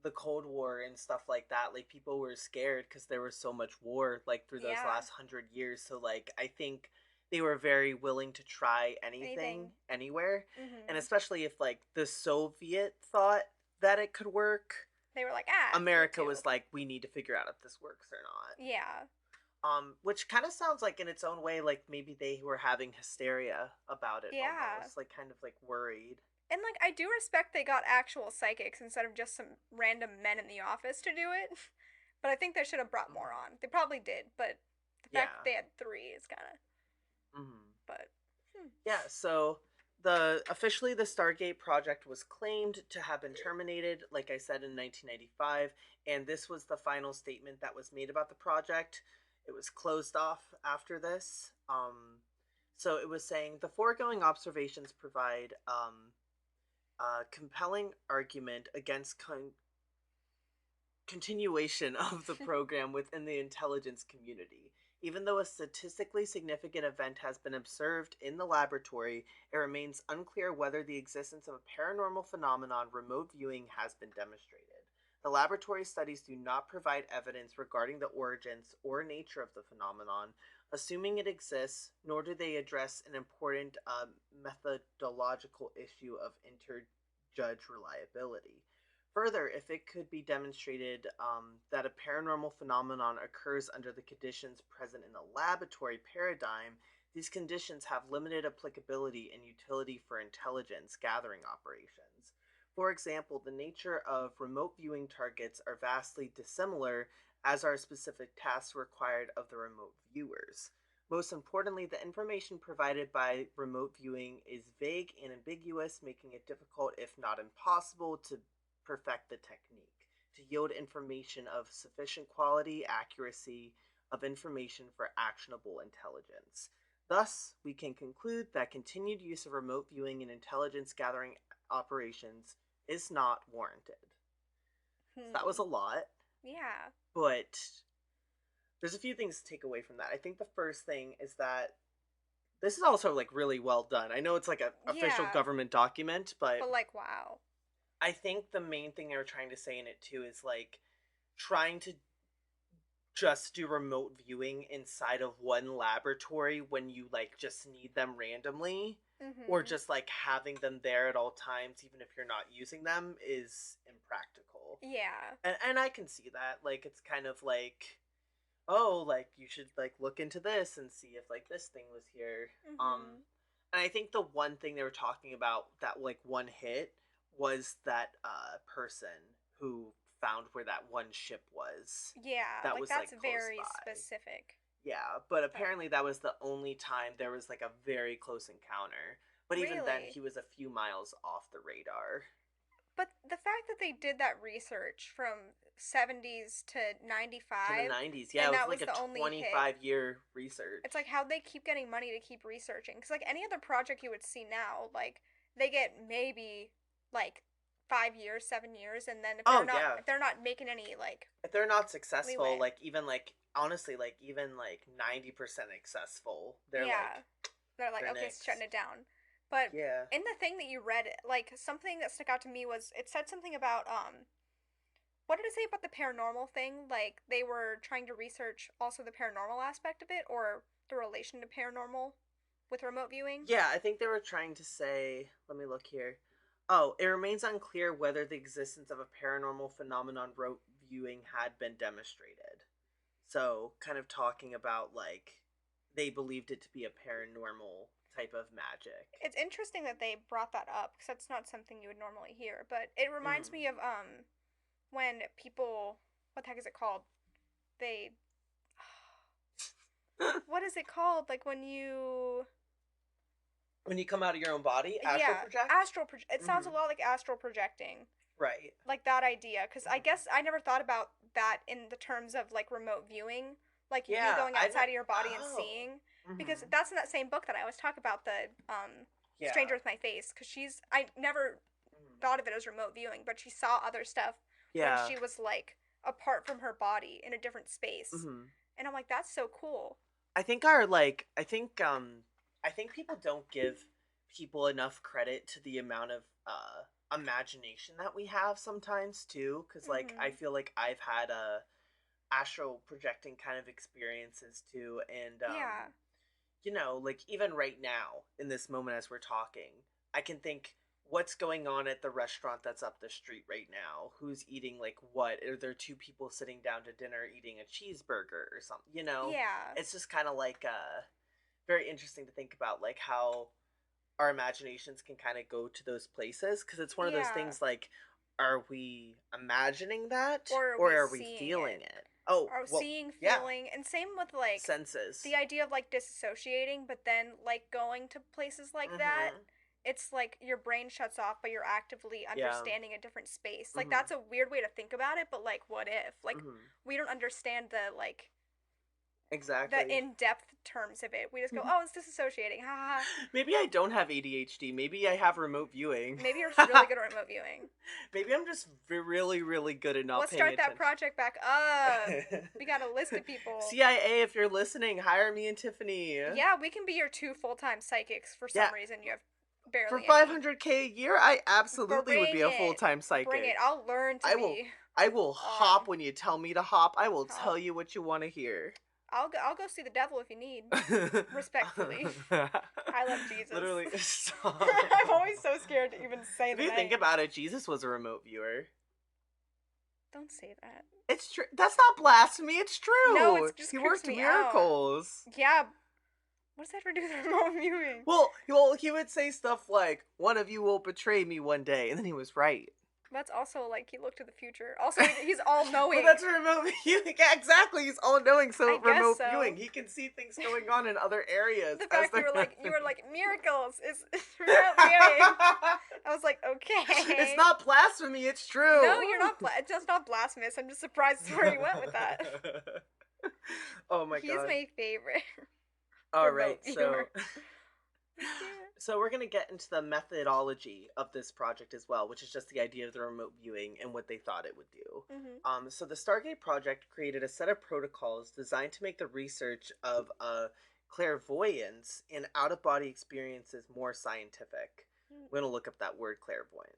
the Cold War and stuff like that. Like people were scared because there was so much war like through those last 100 years. So like I think they were very willing to try anything. Anywhere, and especially if like the Soviet thought that it could work. They were like, America was like, we need to figure out if this works or not. Yeah. Which kind of sounds like in its own way, like maybe they were having hysteria about it. Yeah. Almost, like kind of like worried. And like I do respect they got actual psychics instead of just some random men in the office to do it. But I think they should have brought more on. They probably did, but the fact that they had 3 is kind of. But. Yeah. So. Officially the Stargate Project was claimed to have been terminated, like I said, in 1995, and this was the final statement that was made about the project. It was closed off after this. So it was saying the foregoing observations provide a compelling argument against continuation of the program within the intelligence community. Even though a statistically significant event has been observed in the laboratory, it remains unclear whether the existence of a paranormal phenomenon remote viewing has been demonstrated. The laboratory studies do not provide evidence regarding the origins or nature of the phenomenon, assuming it exists, nor do they address an important methodological issue of interjudge reliability. Further, if it could be demonstrated that a paranormal phenomenon occurs under the conditions present in the laboratory paradigm, these conditions have limited applicability and utility for intelligence gathering operations. For example, the nature of remote viewing targets are vastly dissimilar, as are specific tasks required of the remote viewers. Most importantly, the information provided by remote viewing is vague and ambiguous, making it difficult, if not impossible, to perfect the technique, to yield information of sufficient quality, accuracy of information for actionable intelligence. Thus, we can conclude that continued use of remote viewing in intelligence gathering operations is not warranted. So that was a lot. Yeah. But there's a few things to take away from that. I think the first thing is that this is also like really well done. I know it's like an official government document, but like, wow. I think the main thing they were trying to say in it too is like trying to just do remote viewing inside of one laboratory when you like just need them randomly, or just like having them there at all times even if you're not using them is impractical. Yeah. And I can see that. Like it's kind of like, oh, like you should like look into this and see if like this thing was here. And I think the one thing they were talking about that like one hit was that person who found where that one ship was. Yeah, that like was that's like very by. Specific. Yeah, but apparently that was the only time there was like a very close encounter. But even then, he was a few miles off the radar. But the fact that they did that research from 70s to 95. To the 90s, yeah, it was like a 25-year research. It's like how'd they keep getting money to keep researching? Because like any other project you would see now, like they get maybe like 5 years, 7 years, and then Oh yeah. if they're not making any like If they're not successful, leeway. like even like honestly, like even like 90% successful, Yeah. They're like, they're okay, nix. shutting it down. But Yeah. in the thing that you read, like something that stuck out to me was it said something about what did it say about the paranormal thing? Like they were trying to research also the paranormal aspect of it or the relation to paranormal with remote viewing. Yeah, I think they were trying to say, let me look here. Oh, it remains unclear whether the existence of a paranormal phenomenon rote viewing had been demonstrated. So, kind of talking about like they believed it to be a paranormal type of magic. It's interesting that they brought that up because that's not something you would normally hear. But it reminds Mm. me of when people, what the heck is it called? They, what is it called? Like When you come out of your own body, astral yeah, project? astral project. It sounds a Mm-hmm. lot like astral projecting, Right. like that idea. Because I Mm-hmm. guess I never thought about that in the terms of like remote viewing, like you Yeah, going outside of your body and oh. seeing. Because Mm-hmm. that's in that same book that I always talk about the Yeah. Stranger with My Face. Because I never Mm-hmm. thought of it as remote viewing, but she saw other stuff when Yeah. she was like apart from her body in a different space. Mm-hmm. And I'm like, that's so cool. I think I think people don't give people enough credit to the amount of imagination that we have sometimes too, because like I Mhm. feel like I've had astral projecting kind of experiences too, and Yeah. you know, like even right now in this moment as we're talking, I can think what's going on at the restaurant that's up the street right now, who's eating like what, are there two people sitting down to dinner eating a cheeseburger or something, you know? Yeah. It's just kind of like very interesting to think about like how our imaginations can kind of go to those places, because it's one of those Yeah. things like, are we imagining that Or are or we are we seeing feeling it? it? Oh Or well, seeing, yeah, feeling, and same with like senses. the idea of like disassociating, but then like going to places like that. Mm-hmm. It's like your brain shuts off, but you're actively Yeah. understanding a different space. Like Mm-hmm. that's a weird way to think about it, but like what if? Like Mm-hmm. we don't understand the Exactly. in-depth terms of it. We just go, "Oh, it's disassociating." Ha ha ha. Maybe I don't have ADHD. Maybe I have remote viewing. Maybe you're just really good at remote viewing. Maybe I'm just really, really good at not Let's paying start that attention. project back up. We got a list of people. CIA, if you're listening, hire me and Tiffany. Yeah, we can be your two full-time psychics for Yeah, some reason. You have for barely any. 500K a year, I absolutely would be Bring a it. full-time Bring it. psychic. I'll learn to I will, be. I will hop when you tell me to hop. I will Hop. tell you what you want to hear. I'll go see the devil if you need. Respectfully. I love Jesus. Literally, stop. I'm always so scared to even say If the you name. think about it, Jesus was a remote viewer. Don't say that. It's true. That's not blasphemy. It's true. No, it just He creeps worked me out. miracles. Yeah. What does that have to do with remote viewing? Well, he would say stuff like, "One of you will betray me one day," and then he was right. That's also like he looked to the future. Also, he's all knowing. Well, that's remote viewing. Yeah, exactly. He's all knowing. So I guess remote so. viewing, he can see things going on in other areas. The fact you were like miracles is remote viewing. I was like, okay. It's not blasphemy. It's true. No, you're not. It's just not blasphemous. I'm just surprised where he went with that. Oh my god. He's my favorite. All right, viewer. So we're gonna get into the methodology of this project as well, which is just the idea of the remote viewing and what they thought it would do. Mm-hmm. So the Stargate Project created a set of protocols designed to make the research of clairvoyance and out-of-body experiences more scientific. We're gonna look up that word clairvoyance.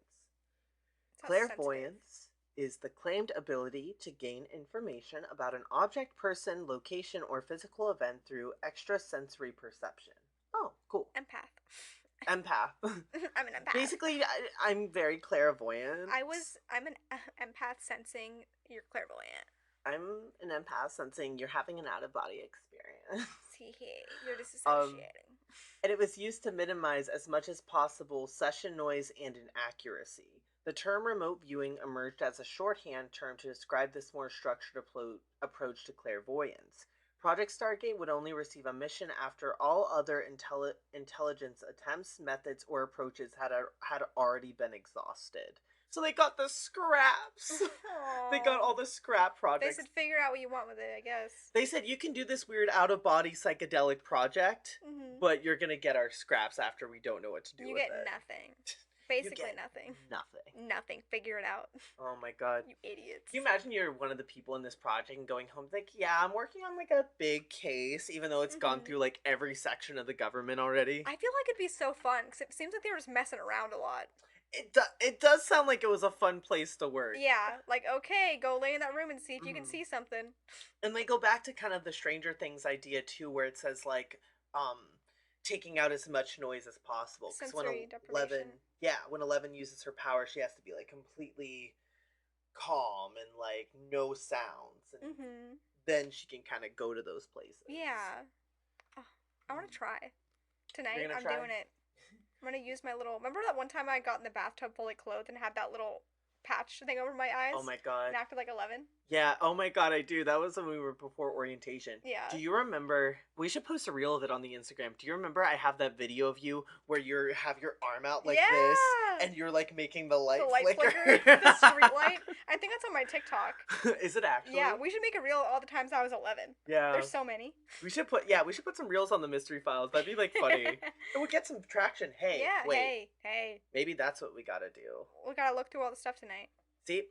Clairvoyance is the claimed ability to gain information about an object, person, location, or physical event through extrasensory perception. Oh, cool. Empath. I'm an empath. Basically, I'm very clairvoyant. I'm an empath sensing you're clairvoyant. I'm an empath sensing you're having an out-of-body experience. See, you're disassociating. And it was used to minimize as much as possible session noise and inaccuracy. The term remote viewing emerged as a shorthand term to describe this more structured approach to clairvoyance. Project Stargate would only receive a mission after all other intelligence attempts, methods, or approaches had already been exhausted. So they got the scraps. They got all the scrap projects. They said figure out what you want with it, I guess. They said you can do this weird out-of-body psychedelic project, but you're gonna get our scraps after we don't know what to do with it. You get nothing. You Basically get nothing. nothing. Nothing. Figure it out. Oh my god. You idiots. Can you imagine you're one of the people in this project and going home like, yeah, I'm working on like a big case, even though it's gone through like every section of the government already? I feel like it'd be so fun because it seems like they were just messing around a lot. It does sound like it was a fun place to work. Yeah, like, okay, go lay in that room and see if you can see something. And they go back to kind of the Stranger Things idea too, where it says like, um, taking out as much noise as possible. Because Sensory deprivation. when 11 uses her power, she has to be like completely calm and like no sounds, and then she can kind of go to those places. Yeah. Oh, I want to try. Tonight, I'm doing it. I'm gonna use my little. Remember that one time I got in the bathtub fully clothed and had that little patch thing over my eyes? Oh my god. And acted like 11? Yeah, oh my god, I do. That was when we were before orientation. Yeah. Do you remember? We should post a reel of it on the Instagram. Do you remember I have that video of you where you have your arm out like this and you're like making the light flicker? The street light? I think that's on my TikTok. Is it actually? Yeah, we should make a reel of all the times I was 11. Yeah. There's so many. We should put some reels on the mystery files. That'd be like funny. It would get some traction. Hey, yeah, wait. Hey. Maybe that's what we gotta do. We gotta look through all the stuff tonight. See?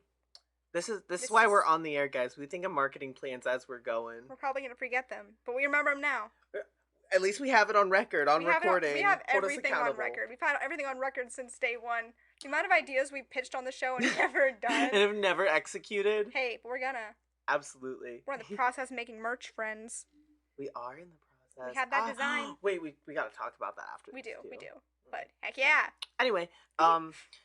This is why we're on the air, guys. We think of marketing plans as we're going. We're probably gonna forget them, but we remember them now. At least we have it on record, recording. We have everything on record. We've had everything on record since day one. The amount of ideas we pitched on the show and never done. And have never executed. Hey, but we're gonna. Absolutely. We're in the process of making merch, friends. We are in the process. We have that design. Wait, we gotta talk about that after. We do. But heck yeah. Anyway,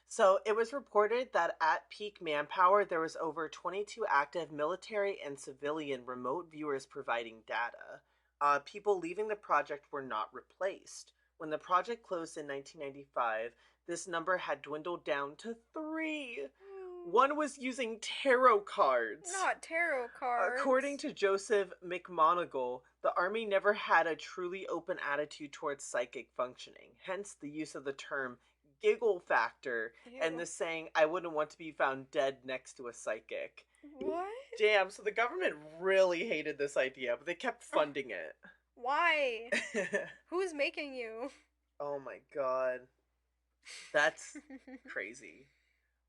so it was reported that at peak manpower, there was over 22 active military and civilian remote viewers providing data. People leaving the project were not replaced. When the project closed in 1995, this number had dwindled down to 3. One was using tarot cards. Not tarot cards. According to Joseph McMonigal, the Army never had a truly open attitude towards psychic functioning, hence the use of the term giggle factor and the saying, I wouldn't want to be found dead next to a psychic. What? Damn, so the government really hated this idea, but they kept funding it. Why? Who's making you? Oh my god. That's crazy.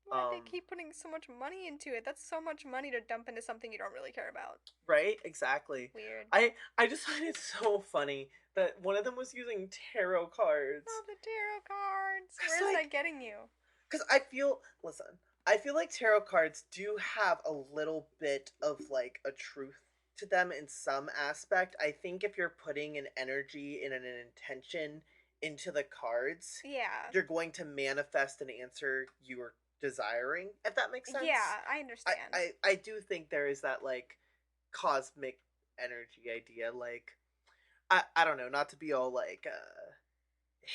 Why do they keep putting so much money into it? That's so much money to dump into something you don't really care about. Right? Exactly. Weird. I just find it so funny that one of them was using tarot cards. Oh, the tarot cards. Where is that getting you? Because I feel like tarot cards do have a little bit of like a truth to them in some aspect. I think if you're putting an energy and an intention into the cards, you're going to manifest an answer you are desiring, if that makes sense. Yeah, I understand. I do think there is that like cosmic energy idea, like I don't know, not to be all like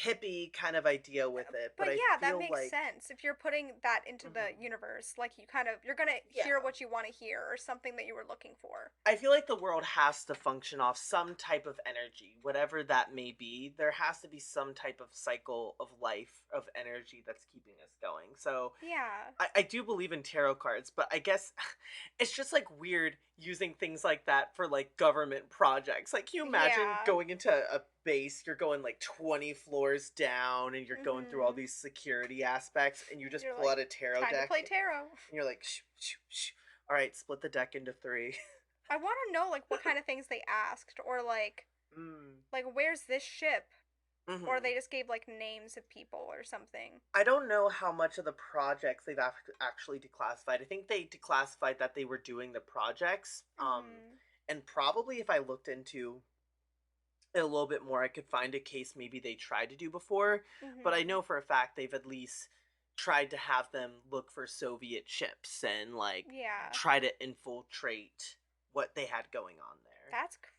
hippie kind of idea with it, but yeah, that makes sense. If you're putting that into the universe, like you're gonna hear what you want to hear or something that you were looking for. I feel like the world has to function off some type of energy, whatever that may be. There has to be some type of cycle of life, of energy that's keeping us going. So yeah, I do believe in tarot cards, but I guess it's just like weird using things like that for like government projects. Like, can you imagine going into a base, you're going like 20 floors down and you're going through all these security aspects and you just pull out a tarot deck. To play tarot. And you're like, shh, shh, shh. All right, split the deck into 3. I want to know like what kind of things they asked, or like where's this ship? Or they just gave like names of people or something. I don't know how much of the projects they've actually declassified. I think they declassified that they were doing the projects. And probably if I looked into it a little bit more, I could find a case maybe they tried to do before. But I know for a fact they've at least tried to have them look for Soviet ships and like try to infiltrate what they had going on there. That's crazy.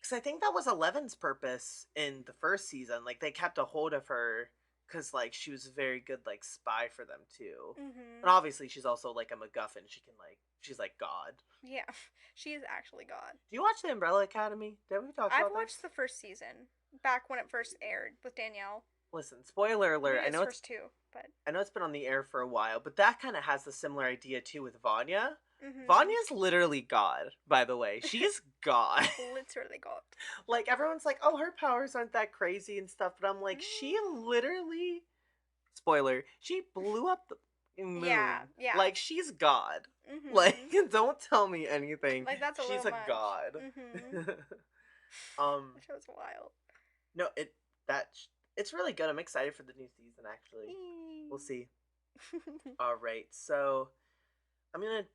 Because I think that was 11's purpose in the first season. Like, they kept a hold of her because, like, she was a very good, like, spy for them, too. And obviously, she's also, like, a MacGuffin. She's, like, God. Yeah, she is actually God. Do you watch The Umbrella Academy? Did we talk about that? I've watched the first season, back when it first aired, with Danielle. Listen, spoiler alert. I know it's first 2, but I know it's been on the air for a while, but that kind of has the similar idea, too, with Vanya. Vanya's literally God, by the way. She's God. Literally God. Like, everyone's like, oh, her powers aren't that crazy and stuff, but I'm like, she literally spoiler, she blew up the moon. Yeah, yeah. Like, she's God. Like, Mhm. don't tell me anything. Like that's a She's little a much. god. Mhm. um, That show's wild. no, that it's really good. I'm excited for the new season. Actually, we'll Eee. see. All right, so I'm gonna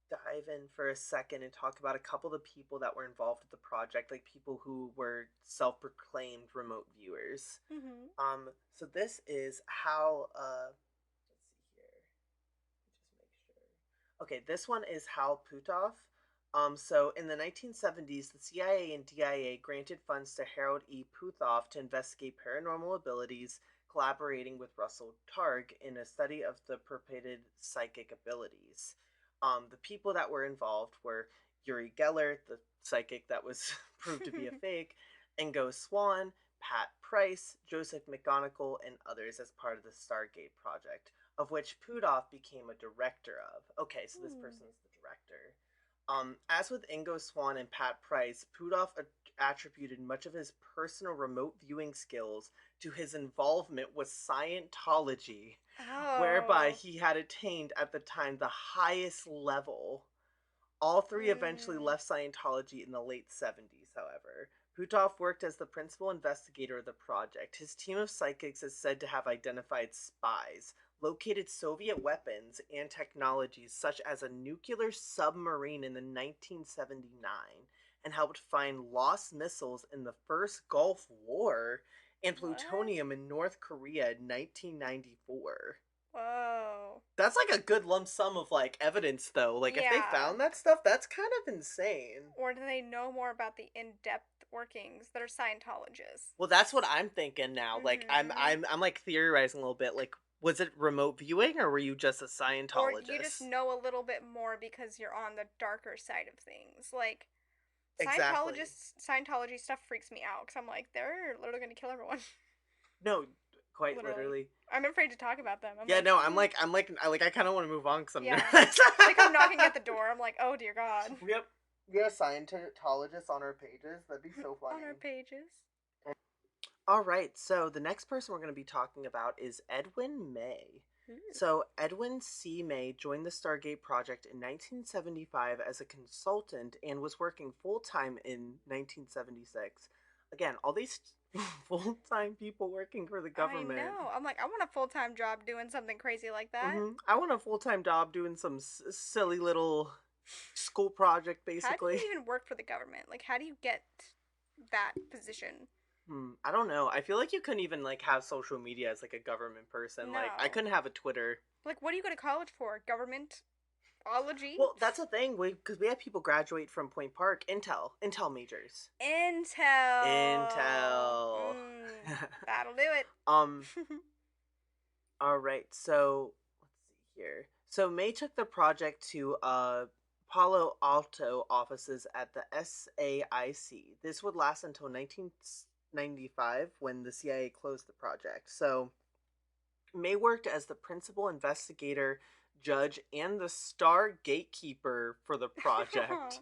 dive in for a second and talk about a couple of the people that were involved with the project, like people who were self-proclaimed remote viewers. Mhm. So this is how let's see here. Just make sure. Okay, this one is Hal Puthoff. So in the 1970s, the CIA and DIA granted funds to Harold E. Puthoff to investigate paranormal abilities, collaborating with Russell Targ in a study of the purported psychic abilities. The people that were involved were Uri Geller, the psychic that was proved to be a fake, Ingo Swann, Pat Price, Joseph McGonigal, and others as part of the Stargate Project, of which Puthoff became a director of. Okay, so this person is the director. As with Ingo Swann and Pat Price, Puthoff attributed much of his personal remote viewing skills to his involvement with Scientology, whereby Oh. he had attained at the time the highest level. All three eventually Mm. left Scientology in the late 70s, however. Puthoff worked as the principal investigator of the project. His team of psychics is said to have identified spies, located Soviet weapons and technologies such as a nuclear submarine in the 1979, and helped find lost missiles in the first Gulf War and What? plutonium in North Korea in 1994. Whoa. That's like a good lump sum of like evidence though. Like if they Yeah. found that stuff, that's kind of insane. Or do they know more about the in-depth workings that are Scientologists? Well, that's what I'm thinking now. Like Mhm. I'm like theorizing a little bit. Like was it remote viewing or were you just a Or you just Scientologist? know a little bit more because you're on the darker side of things. Like Exactly. Scientology stuff freaks me out because I'm like they're literally gonna kill everyone. No, quite Literally. literally. I'm afraid to talk about them. I'm Yeah, like, no, I kind of want to move on because I'm yeah. nervous. They come knocking at the door. I'm like, oh dear God. Yep. We have Scientologists on our pages. That'd be so On our funny. pages. All right, so the next person we're going to be talking about is Edwin May. Ooh. So, Edwin C. May joined the Stargate Project in 1975 as a consultant and was working full time in 1976. Again, all these full time people working for the I government. know. I'm like, I want a full time job doing something crazy like that. I want a full time job doing some silly little school project, How do basically. you even work for the government? Like, how do you get that position? I don't know. I feel like you couldn't even like have social media as like a government person. Like I No. couldn't have a Twitter. Like, what do you go to college for? Governmentology? Well, that's a thing. We have people graduate from Point Park, Intel majors. Intel. Intel. That'll do it. um. All right. So let's see here. So May took the project to Palo Alto offices at the SAIC. This would last until 1995 when the CIA closed the project. So May worked as the principal investigator, judge, and the star gatekeeper for the project.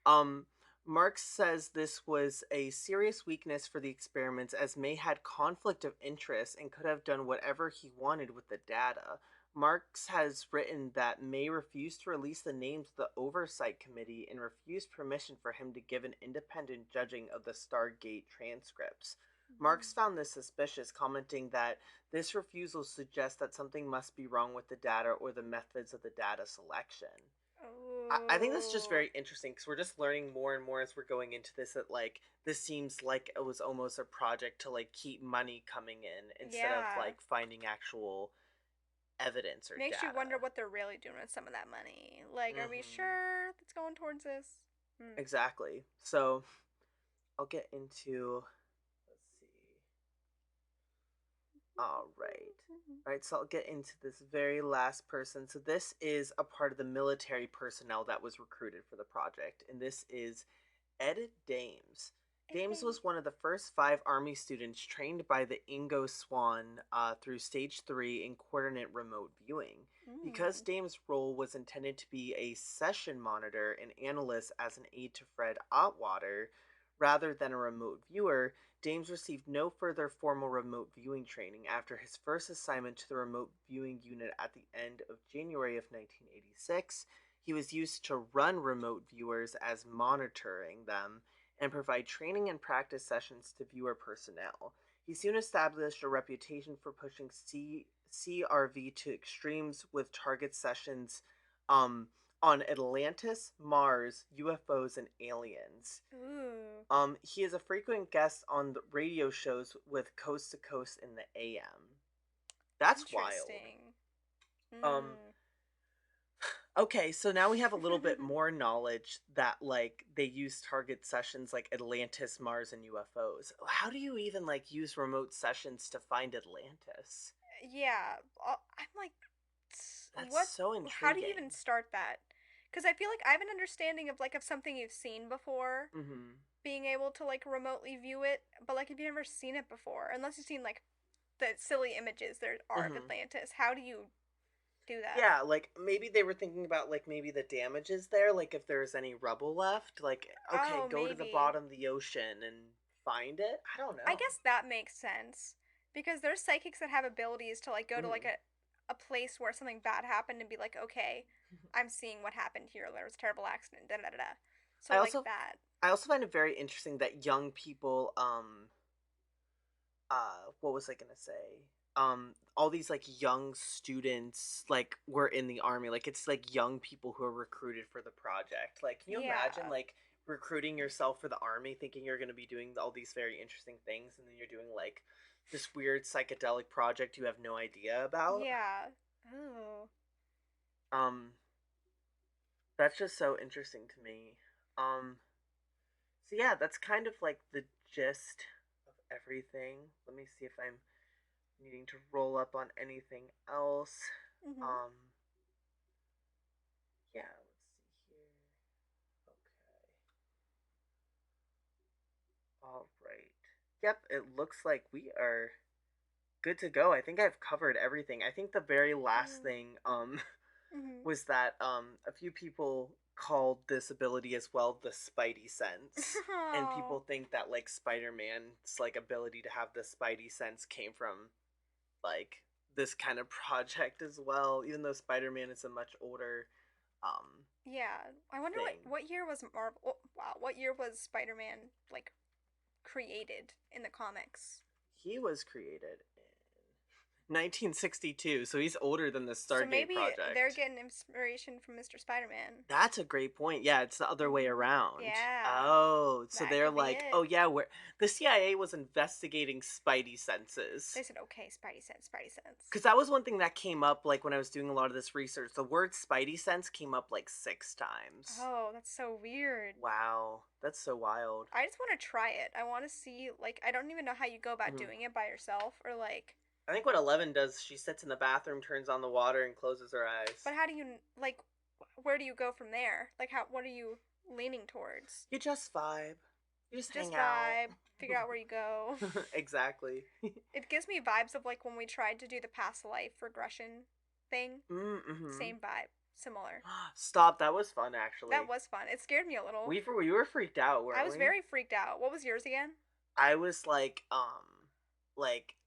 Um, Marx says this was a serious weakness for the experiments as May had conflict of interest and could have done whatever he wanted with the data. Marx has written that May refused to release the names of the Oversight Committee and refused permission for him to give an independent judging of the Stargate transcripts. Marx found this suspicious, commenting that this refusal suggests that something must be wrong with the data or the methods of the data selection. I think that's just Oh. very interesting because we're just learning more and more as we're going into this that like this seems like it was almost a project to like keep money coming in instead of Yeah. like finding actual evidence or Makes you data. wonder what they're really doing with some of that money. Like, are we sure that's going towards this? Hmm. Exactly. So I'll get into, let's see. All right. All right, so I'll get into this very last person. So this is a part of the military personnel that was recruited for the project, and this is Ed Dames. Dames was one of the first 5 Army students trained by the Ingo Swann through Stage 3 in coordinate remote viewing. Because Dames' role was intended to be a session monitor and analyst as an aide to Fred Otwater, Rather than a remote viewer, Dames received no further formal remote viewing training after his first assignment to the remote viewing unit at the end of January of 1986. He was used to run remote viewers as monitoring them and provide training and practice sessions to viewer personnel. He soon established a reputation for pushing CRV to extremes with target sessions um, on Atlantis, Mars, UFOs, and aliens. Ooh. He is a frequent guest on the radio shows with Coast to Coast in the AM. That's wild. Interesting. Um, Mm. okay, so now we have a little bit more knowledge that like they use target sessions like Atlantis, Mars, and UFOs. How do you even like use remote sessions to find Atlantis? Yeah, I'm like, That's what? so How do you even intriguing. start that? Because I feel like I have an understanding of like of something you've seen before, Mm-hmm. being able to like remotely view it, but like if you've never seen it before, unless you've seen like the silly images there are of Mm-hmm. Atlantis, how do you do that? Yeah, like maybe they were thinking about like maybe the damages there, like if there's any rubble left, like okay, Oh, go to the maybe. bottom of the ocean and find it. I don't I know. guess that makes sense because there's psychics that have abilities to like go to like Hmm. a place where something bad happened and be like, okay, I'm seeing what happened here. There was a terrible accident. Da da da da. I So like also that. I also find it very interesting that young people what was I gonna say? All these like young students like were in the army. Like it's like young people who are recruited for the project. Like can you imagine Yeah. like recruiting yourself for the army thinking you're gonna be doing all these very interesting things and then you're doing like this weird psychedelic project you have no idea about? Yeah. Oh. Um that's just so interesting to me. Um so yeah, that's kind of like the gist of everything. Let me see if I'm needing to roll up on anything else. Mhm. Um, yeah, let's see here. Okay. All right. Yep, it looks like we are good to go. I think I've covered everything. I think the very last Oh. thing Mhm. was that a few people called this ability as well the Spidey sense. And Oh. people think that like Spider-Man's like ability to have the Spidey sense came from like this kind of project as well, even though Spider-Man is a much older Yeah. I wonder thing. what year was Marvel? Oh, wow. What year was Spider-Man like created in the comics? He was created in 1962, so he's older than the So Stargate maybe they're Project. getting inspiration from Mr. Spider-Man. That's a great point. Yeah, it's the other way around. Yeah. Oh, so That they're could be like, it. oh yeah, where the CIA was investigating Spidey senses. They said, okay, Spidey sense, Spidey sense. Because that was one thing that came up, like when I was doing a lot of this research. The word Spidey sense came up like 6 times. Oh, that's so weird. Wow, that's so wild. I just want to try it. I want to see, like, I don't even know how you go about Mhm. doing it by yourself, or like, I think what 11 does, she sits in the bathroom, turns on the water, and closes her eyes. but how do you, like, where do you go from there? Like, what are you leaning towards? You just vibe. You just hang Just out. vibe, figure out where you go. Exactly. It gives me vibes of like when we tried to do the past life regression thing. Mm-hmm. Same vibe, similar. Stop. That was fun, That actually. was fun. It scared me a little. We were freaked out, I weren't was we? very freaked out. What was yours again? I was like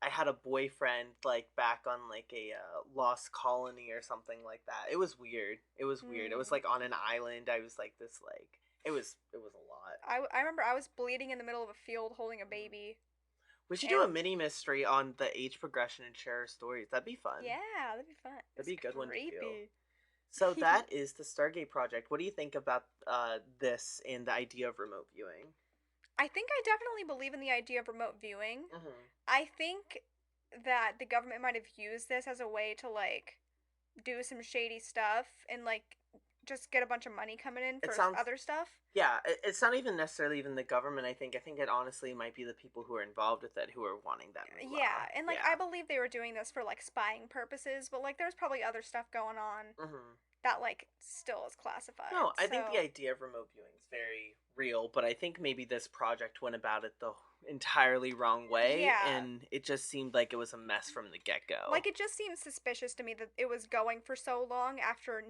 I had a boyfriend like back on like a lost colony or something like that. It was weird. It was weird. It was Hmm. like on an island. I was like this like it was a lot. I remember I was bleeding in the middle of a field holding a Mhm. baby. We should do a And mini mystery on the age progression and share our stories. That'd be fun. yeah, that'd be fun. That'd It's be a good one to do. creepy. So that is the Stargate Project. What do you think about this and the idea of remote viewing? I think I definitely believe in the idea of remote viewing. Mm-hmm. I think that the government might have used this as a way to like do some shady stuff and like just get a bunch of money coming in It for sounds other stuff. yeah. It's not even necessarily even the government. I think it honestly might be the people who are involved with it who are wanting that moolah. Yeah, and like I Yeah. believe they were doing this for like spying purposes, but like there's probably other stuff going on Mm-hmm. that like still is classified. No, I think the So, idea of remote viewing is very real, but I think maybe this project went about it the entirely wrong way, yeah, and it just seemed like it was a mess from the get go. like it just seems suspicious to me that it was going for so long after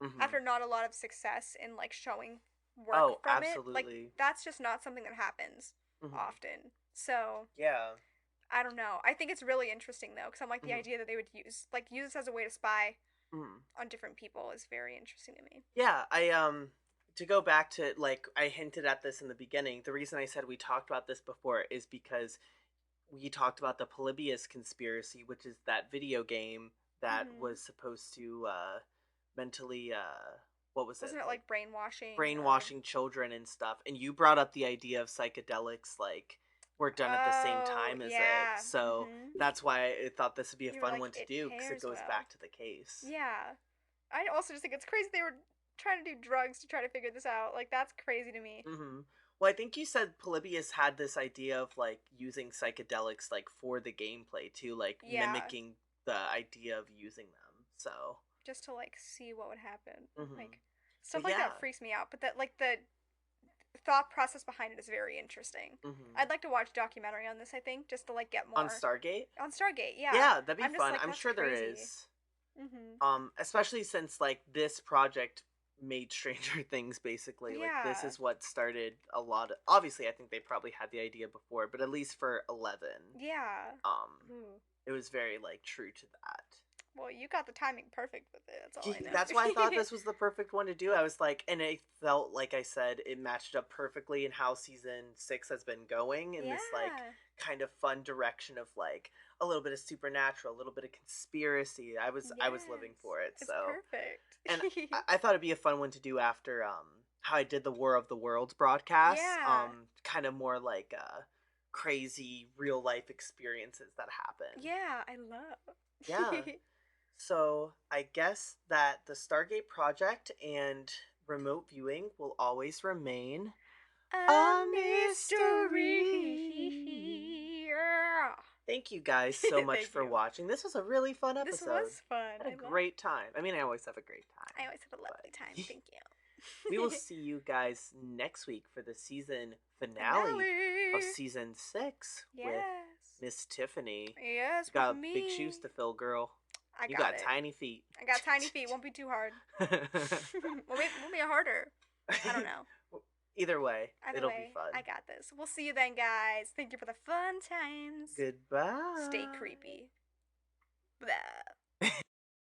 Mm-hmm. after not a lot of success in like showing work Oh, from it. Like absolutely. that's just not something that happens Hmm. often. So Yeah. I don't know. I think it's really interesting though, because I'm like the Hmm. idea that they would use this as a way to spy Hmm. on different people is very interesting to me. Yeah, to go back to, like, I hinted at this in the beginning. The reason I said we talked about this before is because we talked about the Polybius conspiracy, which is that video game that Hmm. was supposed to mentally what was it? Wasn't it Like like brainwashing or? brainwashing children and stuff. And you brought up the idea of psychedelics, like, were done at the same Oh time as it. yeah. So Mhm. that's why I thought this would be a You were fun like one to it do, because it pairs goes well. back to the case. Yeah. I also just think it's crazy they were trying to do drugs to try to figure this out. Like that's crazy to me. Hmm. Well, I think you said Polybius had this idea of, like, using psychedelics, like, for the gameplay too, like Yeah. mimicking the idea of using them. So, Just to like see what would happen. hmm, Like stuff but like yeah, that freaks me out. But that like the thought process behind it is very interesting. hmm, I'd like to watch a documentary on this, I think, just to like get on more Stargate, on Stargate. Yeah. yeah, that'd be I'm just fun. like I'm that's sure there crazy. is. Mhm. Especially since, like, this project made Stranger Things, basically. Like, this Yeah. is what started a lot of, obviously I think they probably had the idea before, but at least for 11, Yeah. um Ooh. it was very, like, true to that. Well, you got the timing perfect with it. That's all I That's why I thought know. this was the perfect one to do. I was like, and it felt like, I said, it matched up perfectly in how season 6 has been going, in this, like, Yeah. kind of fun direction of, like, a little bit of supernatural, a little bit of conspiracy. I was living Yes. for it. It's So, and perfect. I thought it'd be a fun one to do after how I did the War of the Worlds broadcast. Yeah. Kind of more like crazy real life experiences that happen. Yeah, I love. Yeah. So I guess that the Stargate Project and remote viewing will always remain A a mystery. mystery. Yeah. Thank you guys so much Thank for you. watching. This was a really fun This episode. was fun. I had I a love. great time. I mean, I always have a great I time, always have a lovely time. but Thank we will you. see you guys next week for the season finale of Finale. season 6 with Yes. Miss Tiffany. Yes, You with got big shoes me. to fill, girl. I You got got it. tiny feet. I got tiny feet. Won't be too hard. Won't be harder. I don't know. Either way, Either it'll be way, fun. I got this. We'll see you then, guys. Thank you for the fun times. Stay Goodbye. creepy. Blah.